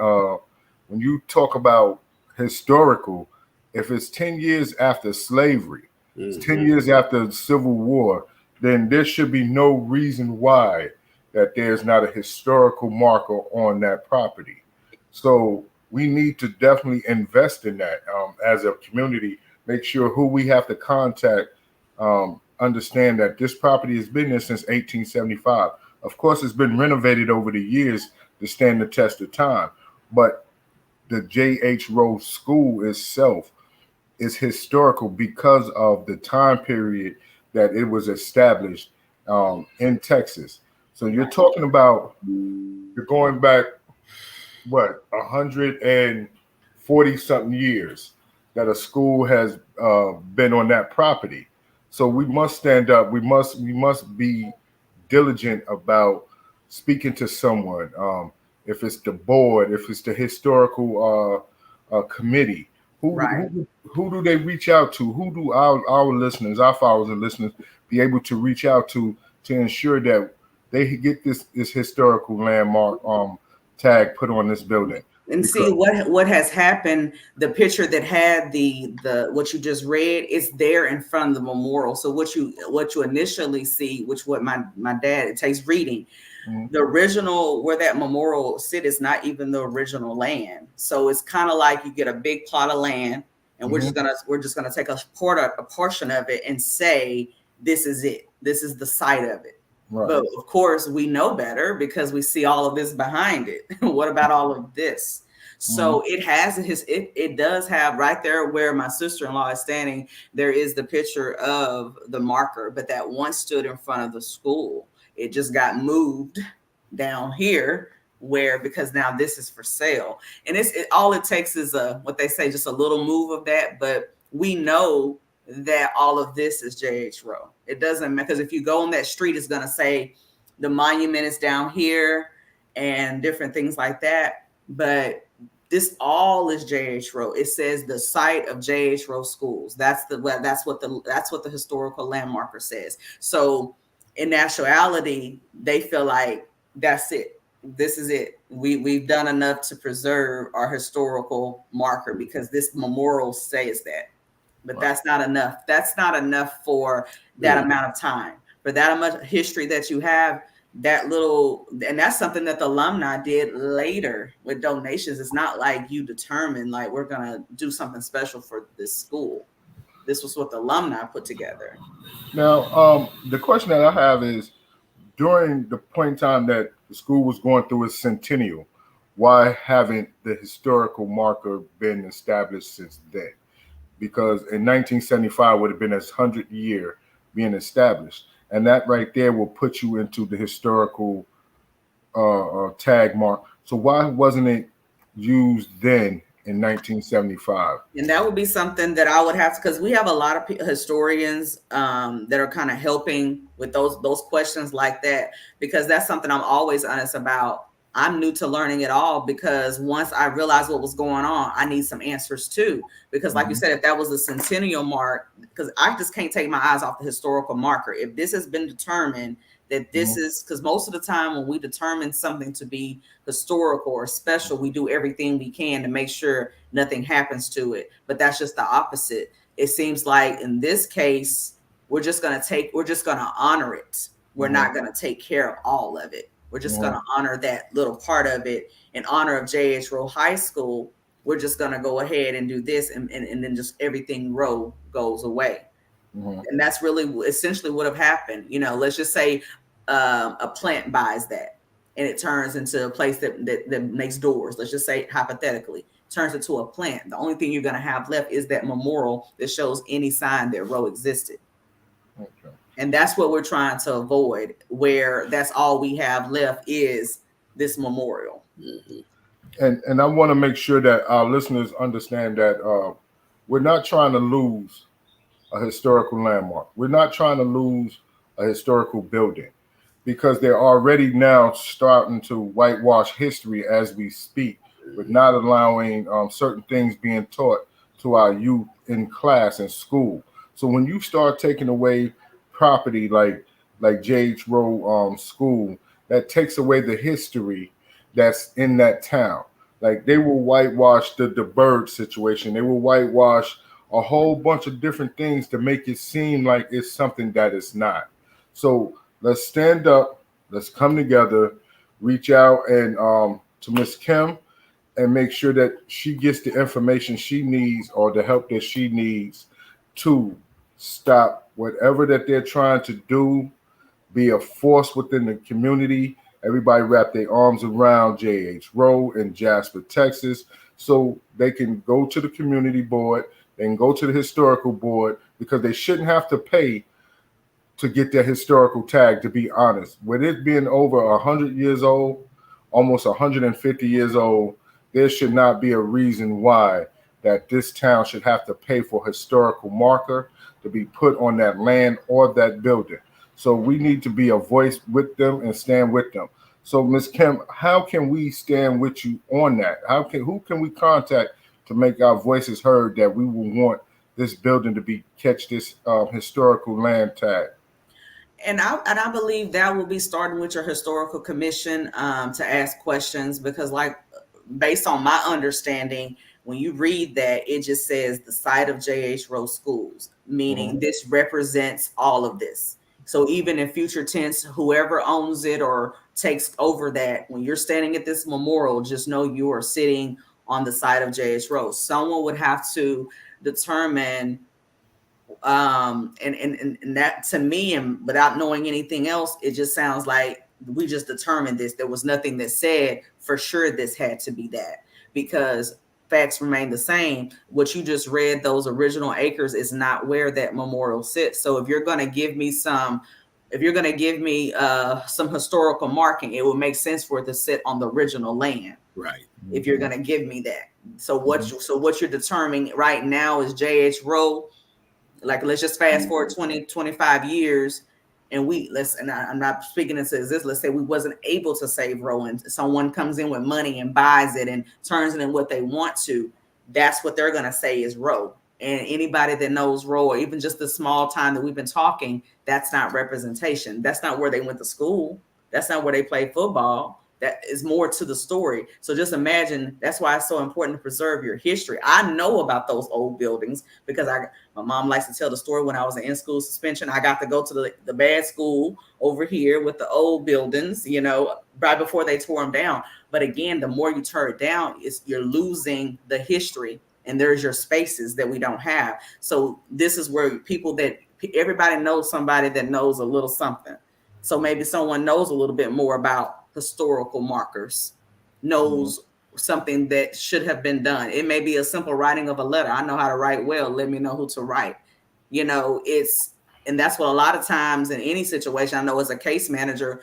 when you talk about historical, if it's 10 years after slavery, it's 10 years after the Civil War, then there should be no reason why that there's not a historical marker on that property. So we need to definitely invest in that as a community. Make sure who we have to contact, understand that this property has been there since 1875. Of course, it's been renovated over the years to stand the test of time, but the J.H. Rowe School itself is historical because of the time period that it was established in Texas. So you're talking about, you're going back, 140 something years that a school has been on that property. So we must stand up. We must be diligent about speaking to someone. If it's the board, if it's the historical committee, who do they reach out to? Who do our listeners, our followers and listeners, be able to reach out to ensure that they get this historical landmark tag put on this building? And see what has happened. The picture that had the what you just read is there in front of the memorial. So what you initially see, which what my dad, it takes reading. The original where that memorial sit is not even the original land. So it's kind of like you get a big plot of land, and we're just gonna take a portion of it and say this is it. This is the site of it. Right. But of course, we know better because we see all of this behind it. What about all of this? So it has it does have right there where my sister-in-law is standing. There is the picture of the marker, but that once stood in front of the school. It just got moved down here because now this is for sale. And all it takes is what they say, just a little move of that. But we know that all of this is J.H. Rowe. It doesn't matter, because if you go on that street, it's going to say the monument is down here and different things like that. But this all is J.H. Rowe. It says the site of J.H. Rowe schools. That's what the historical landmarker says. So in actuality, they feel like that's it. This is it. We've done enough to preserve our historical marker because this memorial says that. But that's not enough. That's not enough for that amount of time. For that amount of history that you have, and that's something that the alumni did later with donations. It's not like you determined like we're gonna do something special for this school. This was what the alumni put together. Now, the question that I have is, during the point in time that the school was going through its centennial, why haven't the historical marker been established since then? Because in 1975 would have been its 100th year being established. And that right there will put you into the historical tag mark. So why wasn't it used then in 1975? And that would be something that I would have to, because we have a lot of historians that are kind of helping with those questions like that, because that's something I'm always honest about. I'm new to learning it all, because once I realized what was going on, I need some answers too. Because like you said, if that was a centennial mark, because I just can't take my eyes off the historical marker. If this has been determined that this is, because most of the time when we determine something to be historical or special, we do everything we can to make sure nothing happens to it. But that's just the opposite. It seems like in this case, we're just going to honor it. We're not going to take care of all of it. We're just going to honor that little part of it in honor of J.H. Rowe High School. We're just going to go ahead and do this, and then just everything Rowe goes away. And that's really essentially what have happened. You know, let's just say a plant buys that and it turns into a place that makes doors. Let's just say hypothetically turns into a plant. The only thing you're going to have left is that memorial that shows any sign that Rowe existed. Okay. And that's what we're trying to avoid, where that's all we have left is this memorial. And I want to make sure that our listeners understand that we're not trying to lose a historical landmark. We're not trying to lose a historical building, because they're already now starting to whitewash history as we speak, with not allowing certain things being taught to our youth in class and school. So when you start taking away property like J.H. Rowe School, that takes away the history that's in that town. Like, they will whitewash the bird situation. They will whitewash a whole bunch of different things to make it seem like it's something that it's not. So let's stand up, let's come together, reach out and to Miss Kim, and make sure that she gets the information she needs or the help that she needs to stop whatever that they're trying to do, be a force within the community. Everybody wrap their arms around J.H. Rowe in Jasper, Texas, so they can go to the community board and go to the historical board, because they shouldn't have to pay to get their historical tag, to be honest. With it being over 100 years old, almost 150 years old, there should not be a reason why that this town should have to pay for historical marker to be put on that land or that building. So we need to be a voice with them and stand with them. So Ms. Kim, how can we stand with you on that? Who can we contact to make our voices heard that we will want this building to catch this historical land tag? And I believe that will be starting with your historical commission to ask questions, because, like, based on my understanding, when you read that, it just says the site of J.H. Rowe Schools, meaning this represents all of this. So even in future tense, whoever owns it or takes over that, when you're standing at this memorial, just know you are sitting on the side of J.H. Rowe. Someone would have to determine, and that, to me, and without knowing anything else, it just sounds like we just determined this. There was nothing that said for sure this had to be that, because facts remain the same. What you just read, those original acres, is not where that memorial sits. So if you're going to give me some historical marking, it would make sense for it to sit on the original land. Right. If you're going to give me that. So what you're determining right now is J.H. Rowe. Like, let's just fast forward 20, 25 years, and I'm not speaking into this. Let's say we wasn't able to save Rowe, and someone comes in with money and buys it and turns it in what they want to. That's what they're going to say is Rowe. And anybody that knows Rowe, or even just the small time that we've been talking, that's not representation. That's not where they went to school. That's not where they played football. That is more to the story. So just imagine, that's why it's so important to preserve your history. I know about those old buildings because my mom likes to tell the story. When I was in school suspension, I got to go to the bad school over here with the old buildings, right before they tore them down. But again, the more you tear it down, you're losing the history, and there's your spaces that we don't have. So this is where everybody knows somebody that knows a little something. So maybe someone knows a little bit more about historical markers, knows something that should have been done. It may be a simple writing of a letter. I know how to write well. Let me know who to write. And that's what a lot of times in any situation, I know as a case manager,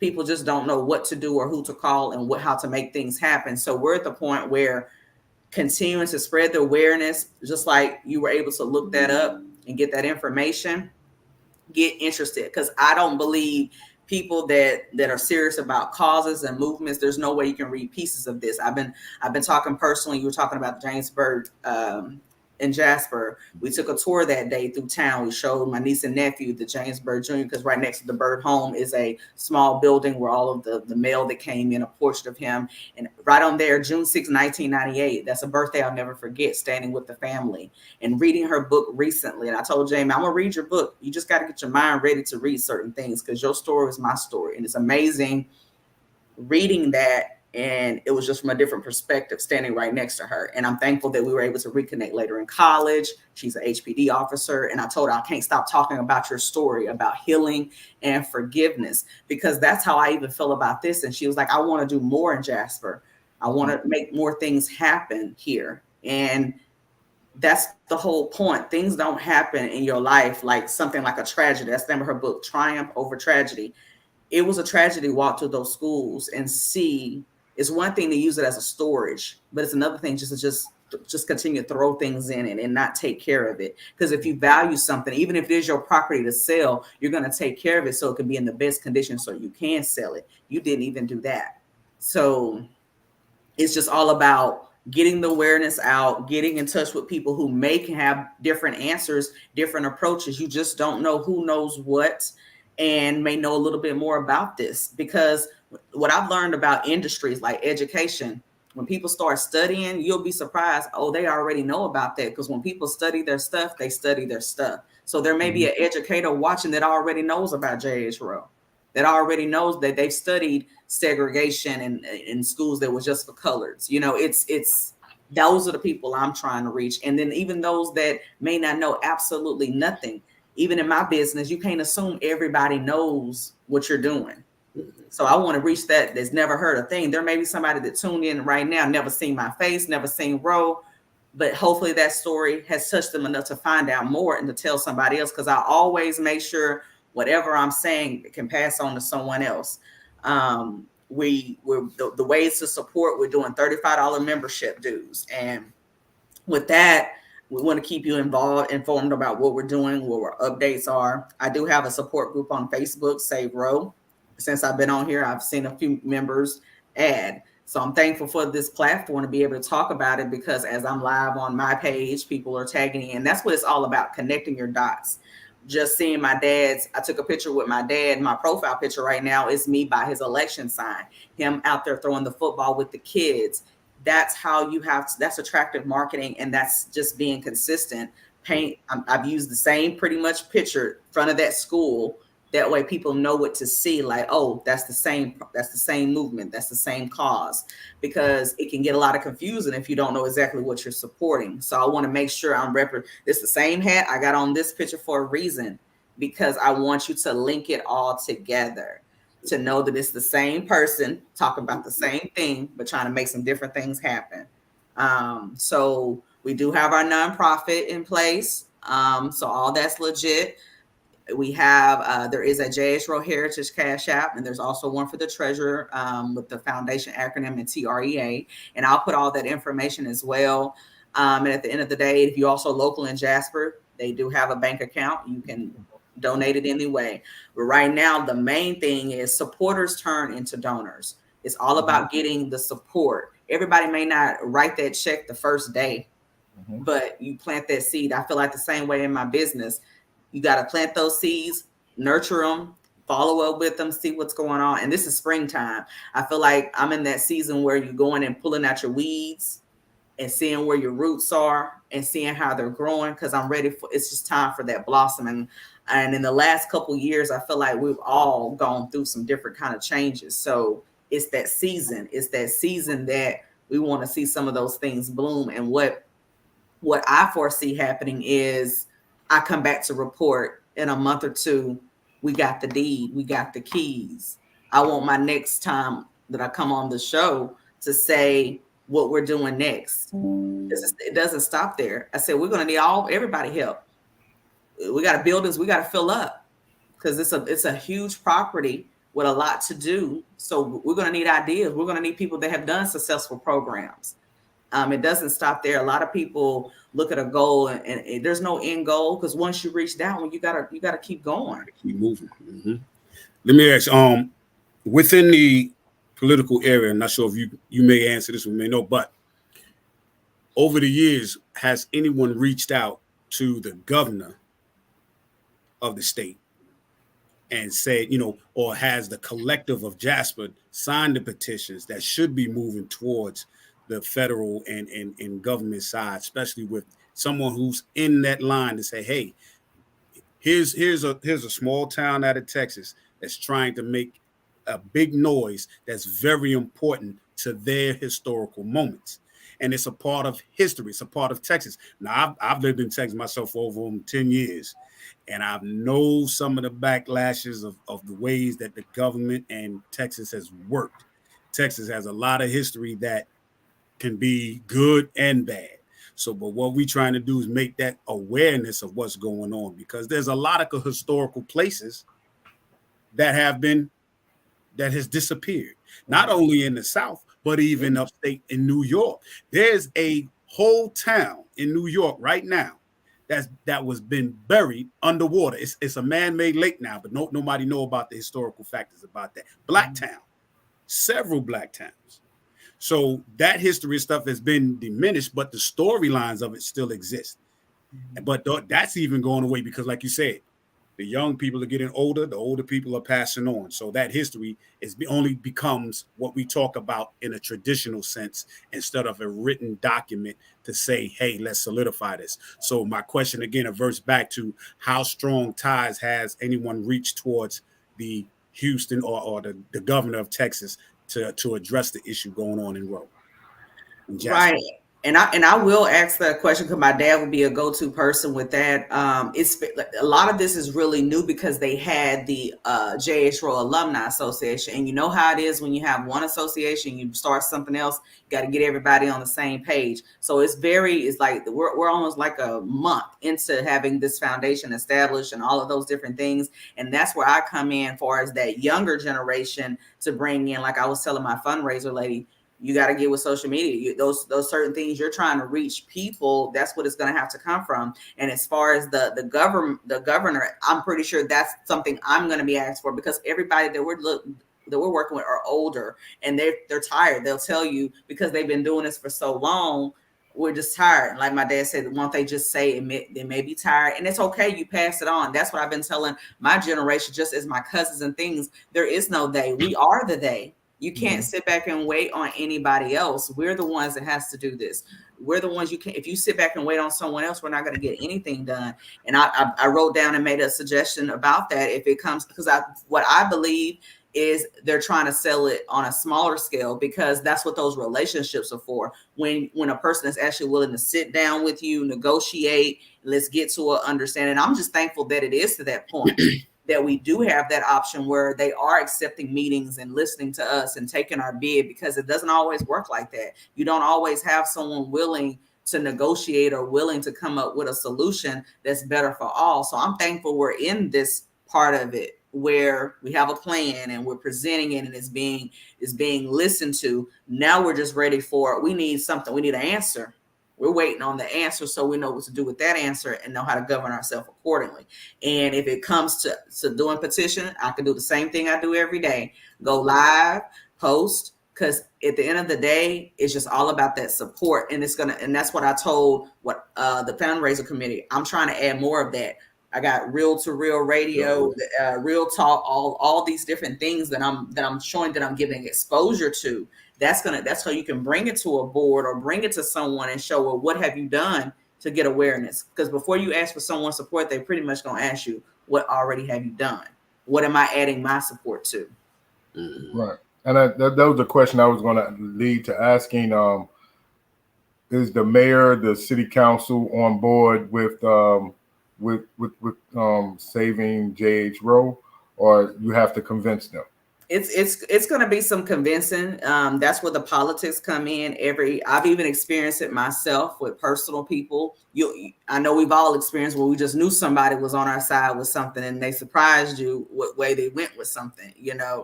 people just don't know what to do or who to call and how to make things happen. So we're at the point where continuing to spread the awareness, just like you were able to look that up and get that information, get interested. Because I don't believe people that are serious about causes and movements, there's no way you can read pieces of this. I've been talking personally. You were talking about the James Byrd in Jasper. We took a tour that day through town. We showed my niece and nephew the James Byrd Jr. because right next to the Byrd home is a small building where all of the mail that came in, a portrait of him. And right on there, June 6, 1998, that's a birthday I'll never forget, standing with the family and reading her book recently. And I told Jamie, I'm going to read your book. You just got to get your mind ready to read certain things because your story is my story. And it's amazing reading that. And it was just from a different perspective, standing right next to her. And I'm thankful that we were able to reconnect later in college. She's an HPD officer. And I told her, I can't stop talking about your story, about healing and forgiveness, because that's how I even feel about this. And she was like, I want to do more in Jasper. I want to make more things happen here. And that's the whole point. Things don't happen in your life like something like a tragedy. That's the name of her book, Triumph Over Tragedy. It was a tragedy to walk through those schools and see. It's one thing to use it as a storage, but it's another thing just to continue to throw things in it and not take care of it. Because if you value something, even if it is your property to sell, you're going to take care of it so it can be in the best condition so you can sell it. You didn't even do that. So it's just all about getting the awareness out, getting in touch with people who may have different answers, different approaches. You just don't know who knows what and may know a little bit more about this. Because what I've learned about industries like education, when people start studying, you'll be surprised. Oh, they already know about that. Because when people study their stuff, they study their stuff. So there may be an educator watching that already knows about J.H. Rowe, that already knows that they've studied segregation in schools that was just for coloreds. You know, it's those are the people I'm trying to reach. And then even those that may not know absolutely nothing. Even in my business, you can't assume everybody knows what you're doing. So I want to reach that's never heard a thing. There may be somebody that tuned in right now, never seen my face, never seen Rowe, but hopefully that story has touched them enough to find out more and to tell somebody else. Because I always make sure whatever I'm saying can pass on to someone else. We're the ways to support. We're doing $35 membership dues, and with that, we want to keep you informed about what we're doing, what our updates are. I do have a support group on Facebook, Save Rowe. Since I've been on here, I've seen a few members add. So I'm thankful for this platform to be able to talk about it, because as I'm live on my page, people are tagging in. And that's what it's all about, connecting your dots. Just seeing my dad's, I took a picture with my dad. My profile picture right now is me by his election sign, him out there throwing the football with the kids. That's how you have to, that's attractive marketing, and that's just being consistent. I've used the same pretty much picture in front of that school. That way people know what to see, like, oh, that's the same movement, that's the same cause, because it can get a lot of confusion if you don't know exactly what you're supporting. So I want to make sure it's the same hat I got on this picture for a reason, because I want you to link it all together, to know that it's the same person talking about the same thing, but trying to make some different things happen. So we do have our nonprofit in place. So all that's legit. We have, there is a J.H. Rowe Heritage Cash App, and there's also one for the treasurer with the foundation acronym and TREA. And I'll put all that information as well. And at the end of the day, if you're also local in Jasper, they do have a bank account. You can donate it anyway. But right now, the main thing is supporters turn into donors. It's all about getting the support. Everybody may not write that check the first day, but you plant that seed. I feel like the same way in my business. You got to plant those seeds, nurture them, follow up with them, see what's going on. And this is springtime. I feel like I'm in that season where you're going and pulling out your weeds and seeing where your roots are and seeing how they're growing, because I'm ready for, it's just time for that blossoming. And in the last couple of years, I feel like we've all gone through some different kind of changes. So it's that season. It's that season that we want to see some of those things bloom. And what I foresee happening is, I come back to report in a month or two, we got the deed, we got the keys. I want my next time that I come on the show to say what we're doing next. It doesn't stop there. I said, we're going to need everybody help. We got buildings we got to fill up, because it's a huge property with a lot to do. So we're going to need ideas. We're going to need people that have done successful programs. It doesn't stop there. A lot of people look at a goal and there's no end goal, because once you reach that one, you gotta keep going. Keep moving. Let me ask, within the political area, I'm not sure if you may answer this, we may know, but over the years, has anyone reached out to the governor of the state and said, or has the collective of Jasper signed the petitions that should be moving towards the federal and government side, especially with someone who's in that line to say, hey, here's a small town out of Texas that's trying to make a big noise that's very important to their historical moments. And it's a part of history. It's a part of Texas. Now, I've lived in Texas myself for over 10 years, and I know some of the backlashes of the ways that the government and Texas has worked. Texas has a lot of history that can be good and bad. So, but what we're trying to do is make that awareness of what's going on, because there's a lot of historical places that has disappeared, not only in the South, but even upstate in New York. There's a whole town in New York right now that was been buried underwater. It's a man-made lake now, but nobody know about the historical factors about that. Black town, several black towns. So that history stuff has been diminished, but the storylines of it still exist. But that's even going away because, like you said, the young people are getting older, the older people are passing on. So that history only becomes what we talk about in a traditional sense instead of a written document to say, hey, let's solidify this. So my question again reverts back to how strong ties has anyone reached towards the Houston or the governor of Texas to address the issue going on in Rowe? Right. And I will ask that question because my dad would be a go-to person with that. It's a lot of this is really new because they had the J.H. Rowe Alumni Association, and you know how it is when you have one association, you start something else, you got to get everybody on the same page. So it's like we're almost like a month into having this foundation established and all of those different things, and that's where I come in far as that younger generation to bring in. Like I was telling my fundraiser lady, you got to get with social media. Those certain things you're trying to reach people. That's what it's going to have to come from. And as far as the governor, I'm pretty sure that's something I'm going to be asked for because everybody that we're working with are older and they're tired. They'll tell you because they've been doing this for so long. We're just tired. Like my dad said, won't they just say they may be tired, and it's okay. You pass it on. That's what I've been telling my generation, just as my cousins and things. There is no they. We are the they. You can't sit back and wait on anybody else. We're the ones that has to do this. We're the ones if you sit back and wait on someone else, we're not going to get anything done. And I wrote down and made a suggestion about that. If it comes, because what I believe is they're trying to sell it on a smaller scale because that's what those relationships are for. When a person is actually willing to sit down with you, negotiate, let's get to an understanding. I'm just thankful that it is to that point. That we do have that option where they are accepting meetings and listening to us and taking our bid, because it doesn't always work like that. You don't always have someone willing to negotiate or willing to come up with a solution that's better for all. So I'm thankful we're in this part of it where we have a plan and we're presenting it and it's being listened to. Now we're just ready for it. We need something. We need an answer. We're waiting on the answer so we know what to do with that answer and know how to govern ourselves accordingly. And if it comes to doing petition, I can do the same thing I do every day. Go live, post, because at the end of the day, it's just all about that support. And and that's what I told the fundraiser committee. I'm trying to add more of that. I got reel-to-reel radio, real talk, all these different things that I'm showing that I'm giving exposure to. That's how you can bring it to a board or bring it to someone and show, well, what have you done to get awareness? Because before you ask for someone's support, they pretty much gonna ask you, what already have you done? What am I adding my support to? Right, and that was the question I was going to lead to asking. Is the mayor, the city council on board with saving J.H. Rowe, or you have to convince them? It's going to be some convincing. That's where the politics come in. I've even experienced it myself with personal people. I know we've all experienced where we just knew somebody was on our side with something and they surprised you what way they went with something,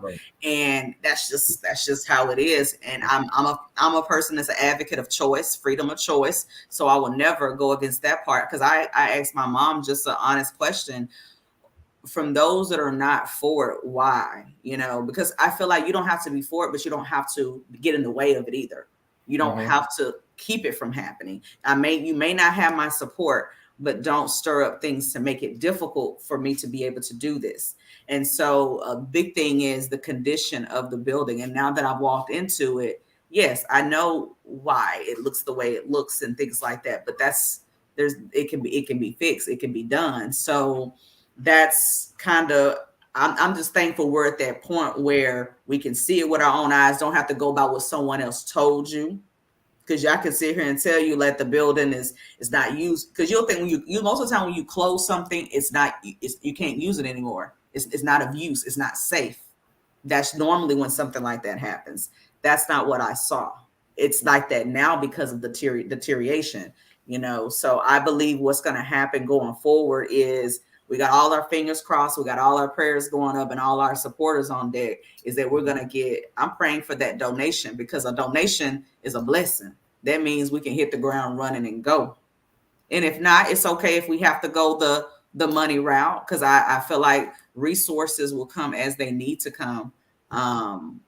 Right. And that's just how it is. And I'm a person that's an advocate of choice, freedom of choice. So I will never go against that part, because I asked my mom just an honest question. From those that are not for it, why? Because I feel like you don't have to be for it, but you don't have to get in the way of it either. You don't have to keep it from happening. You may not have my support, but don't stir up things to make it difficult for me to be able to do this. And so a big thing is the condition of the building. And now that I've walked into it, yes, I know why it looks the way it looks and things like that. But it can be fixed, it can be done. So that's kind of, I'm just thankful we're at that point where we can see it with our own eyes, don't have to go by what someone else told you. Because y'all can sit here and tell you that the building is not used. Because you'll think when you most of the time when you close something, you can't use it anymore. It's not of use. It's not safe. That's normally when something like that happens. That's not what I saw. It's like that now because of the deterioration. So I believe what's going to happen going forward is we got all our fingers crossed, we got all our prayers going up and all our supporters on deck, is that we're going to I'm praying for that donation, because a donation is a blessing. That means we can hit the ground running and go. And if not, it's okay if we have to go the money route, because I feel like resources will come as they need to come. And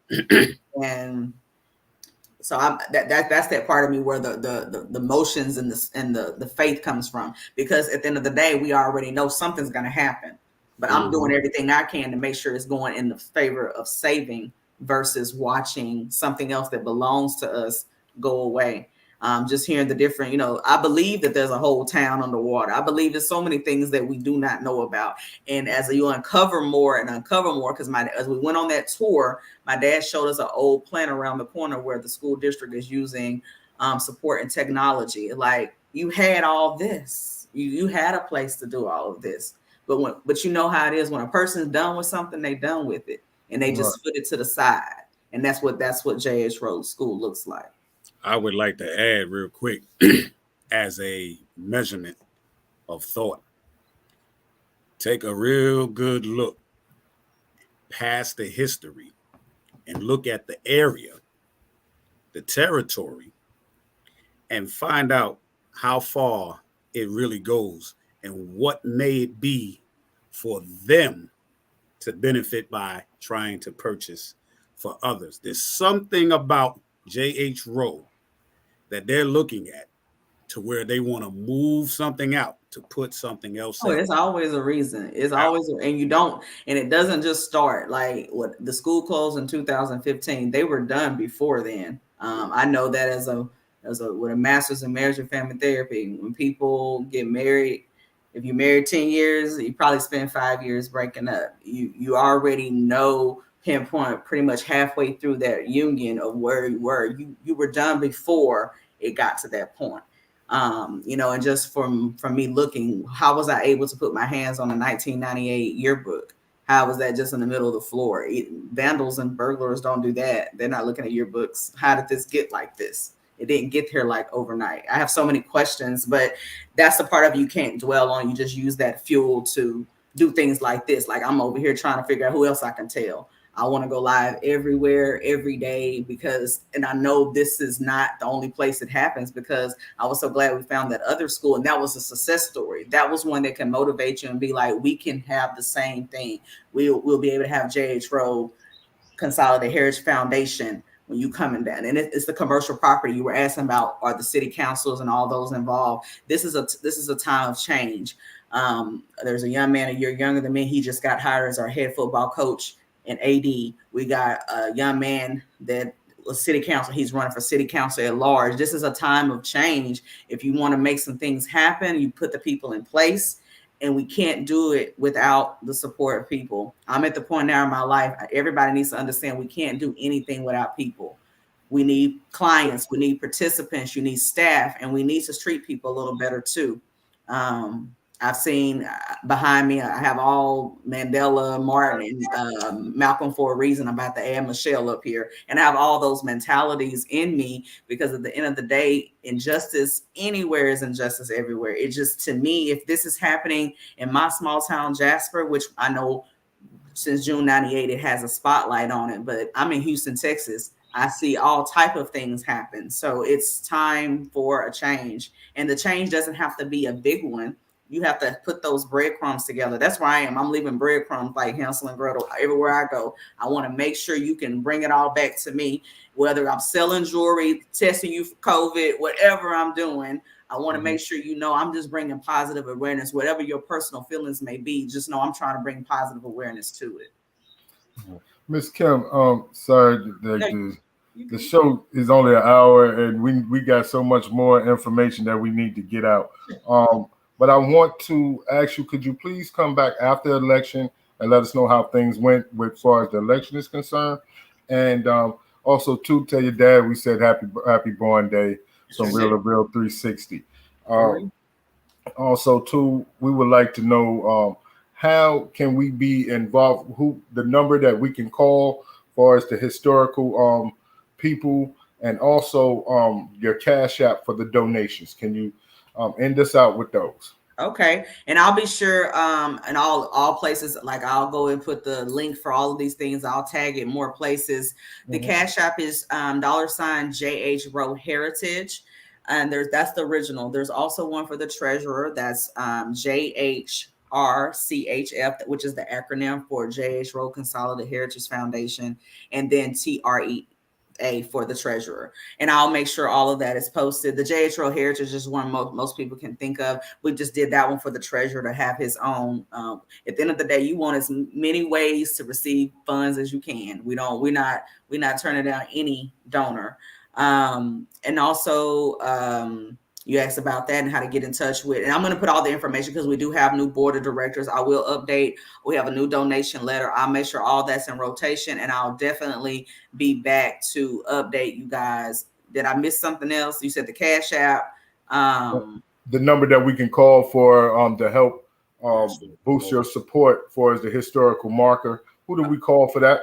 so that's that part of me where the emotions and the faith comes from, because at the end of the day, we already know something's going to happen, but I'm doing everything I can to make sure it's going in the favor of saving versus watching something else that belongs to us go away. Just hearing the different, I believe that there's a whole town underwater. I believe there's so many things that we do not know about. And as you uncover more, because as we went on that tour, my dad showed us an old plant around the corner where the school district is using support and technology. Like, you had all this, you had a place to do all of this, but you know how it is when a person's done with something, they done with it, and they just put it to the side. And that's what J.H. Rowe School looks like. I would like to add real quick as a measurement of thought. Take a real good look past the history and look at the area, the territory, and find out how far it really goes and what may it be for them to benefit by trying to purchase for others. There's something about J.H. Rowe that they're looking at to where they want to move something out to put something else in. It's always a reason. It's always, and it doesn't just start like what the school closed in 2015. They were done before then. I know that with a master's in marriage and family therapy, when people get married, if you're married 10 years, you probably spend 5 years breaking up. You already know, pinpoint pretty much halfway through that union of where you were. You were done before it got to that point. And just from me looking, how was I able to put my hands on a 1998 yearbook? How was that just in the middle of the floor? Vandals and burglars don't do that. They're not looking at yearbooks. How did this get like this? It didn't get here like overnight. I have so many questions, but that's the part of you can't dwell on. You just use that fuel to do things like this. Like, I'm over here trying to figure out who else I can tell. I want to go live everywhere, every day, and I know this is not the only place it happens, because I was so glad we found that other school, and that was a success story. That was one that can motivate you and be like, we can have the same thing. We'll be able to have J.H. Rowe Consolidated Heritage Foundation when you coming down. And it's the commercial property you were asking about, are the city councils and all those involved. This is a time of change. There's a young man a year younger than me. He just got hired as our head football coach and AD. We got a young man that was city council. He's running for city council at large. This is a time of change. If you want to make some things happen, you put the people in place, and we can't do it without the support of people. I'm at the point now in my life, everybody needs to understand we can't do anything without people. We need clients, we need participants, you need staff, and we need to treat people a little better too. I've seen behind me, I have all Mandela, Martin, and Malcolm for a reason. I'm about to add Michelle up here. And I have all those mentalities in me, because at the end of the day, injustice anywhere is injustice everywhere. It just, to me, if this is happening in my small town, Jasper, which I know since June 98, it has a spotlight on it, but I'm in Houston, Texas. I see all type of things happen. So it's time for a change. And the change doesn't have to be a big one. you have to put those breadcrumbs together. That's where I am. I'm leaving breadcrumbs like Hansel and Gretel everywhere I go. I want to make sure you can bring it all back to me, whether I'm selling jewelry, testing you for COVID, whatever I'm doing. I want to make sure you know I'm just bringing positive awareness, whatever your personal feelings may be. Just know I'm trying to bring positive awareness to it. Miss Kim, sorry, the show is only an hour, and we got so much more information that we need to get out. But I want to ask you, could you please come back after the election and let us know how things went as far as the election is concerned? And also, to tell your dad we said happy born day from Real to Real 360. Also, too, we would like to know how can we be involved, the number that we can call for as the historical people, and also your Cash App for the donations. Can you end us out with those? Okay, and I'll be sure in all places, like I'll go and put the link for all of these things. I'll tag it more places. The Cash App is $JH Rowe Heritage, and that's the original. There's also one for the treasurer. That's JHRCHF, which is the acronym for JH Rowe Consolidated Heritage Foundation, and then TREA for the treasurer. And I'll make sure all of that is posted. The JH Rowe Heritage is one most people can think of. We just did that one for the treasurer to have his own. At the end of the day, you want as many ways to receive funds as you can. We're not turning down any donor. And also, you asked about that and how to get in touch with, and I'm going to put all the information because we do have new board of directors. I will update. We have a new donation letter. I'll make sure all that's in rotation, and I'll definitely be back to update you guys. Did I miss something else? You said the Cash App. The number that we can call for to help boost your support for as the historical marker. Who do we call for that?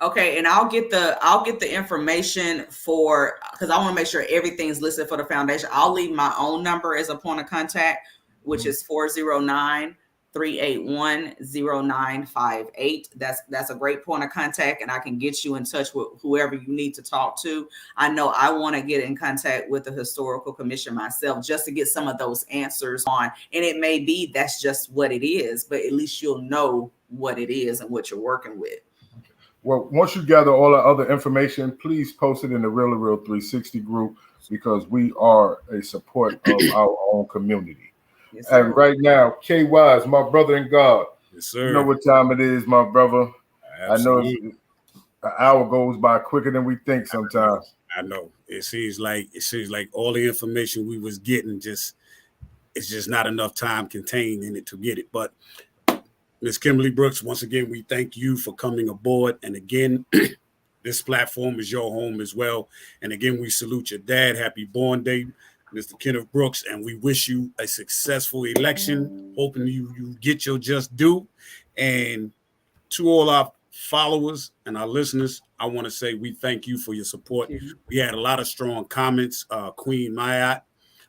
Okay, and I'll get the information for, because I want to make sure everything's listed for the foundation. I'll leave my own number as a point of contact, which is 409-381-0958. That's a great point of contact, and I can get you in touch with whoever you need to talk to. I know I want to get in contact with the Historical Commission myself just to get some of those answers on. And it may be that's just what it is, but at least you'll know what it is and what you're working with. Well, once you gather all the other information, please post it in the Real to Real 360 group, because we are a support of our own community. Yes, and right now, KY is my brother in God. Yes, sir. You know what time it is, my brother. Absolutely. I know an hour goes by quicker than we think sometimes. I know. It seems like all the information we was getting it's just not enough time contained in it to get it. But Ms. Kimberly Brooks, once again, we thank you for coming aboard. And again, this platform is your home as well. And again, we salute your dad. Happy born day, Mr. Kenneth Brooks. And we wish you a successful election, hoping you get your just due. And to all our followers and our listeners, I want to say we thank you for your support. We had a lot of strong comments. Queen Mayat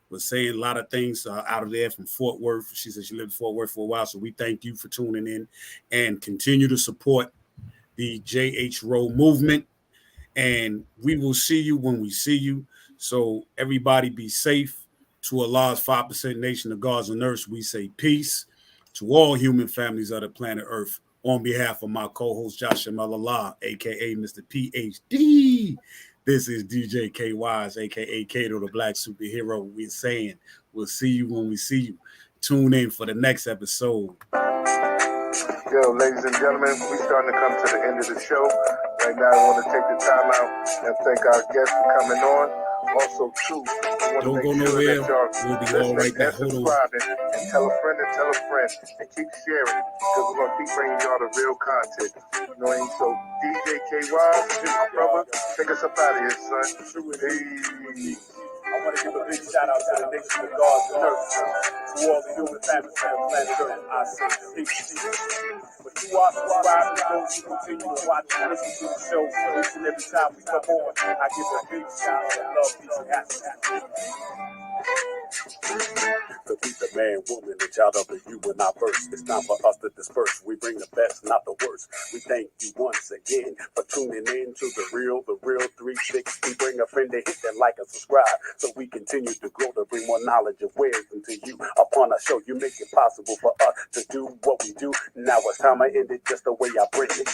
was saying a lot of things out of there from Fort Worth. She said she lived in Fort Worth for a while. So we thank you for tuning in and continue to support the JH Rowe movement. And we will see you when we see you. So everybody be safe. To Allah's 5% nation of gods and earth, we say peace to all human families of the planet Earth. On behalf of my co-host, Jasper, a.k.a. Mr. PhD, this is DJ KYs, a.k.a. Kato, the Black Superhero. We're saying we'll see you when we see you. Tune in for the next episode. Yo, ladies and gentlemen, we're starting to come to the end of the show. Right now, I want to take the time out and thank our guests for coming on. Also, too, don't go nowhere. We'll be all right back. Hold on. And tell a friend and keep sharing, because we're going to keep bringing y'all the real content. You know what I mean? So, DJ KY, my brother, take us up out of here, son. Hey. I want to give a big shout out to the nation of gods and earth, to all the human families on the planet Earth. I say peace. But you are subscribed to those who continue to watch and listen to the show each and every time we come on. I give a big shout out and love, peace, and happiness. To be the man, woman, and child of the you and I first. It's time for us to disperse. We bring the best, not the worst. We thank you once again for tuning in to the real 360. Bring a friend to hit that like and subscribe so we continue to grow to bring more knowledge and wisdom to you. Upon our show, you make it possible for us to do what we do. Now it's time I end it just the way I bring it.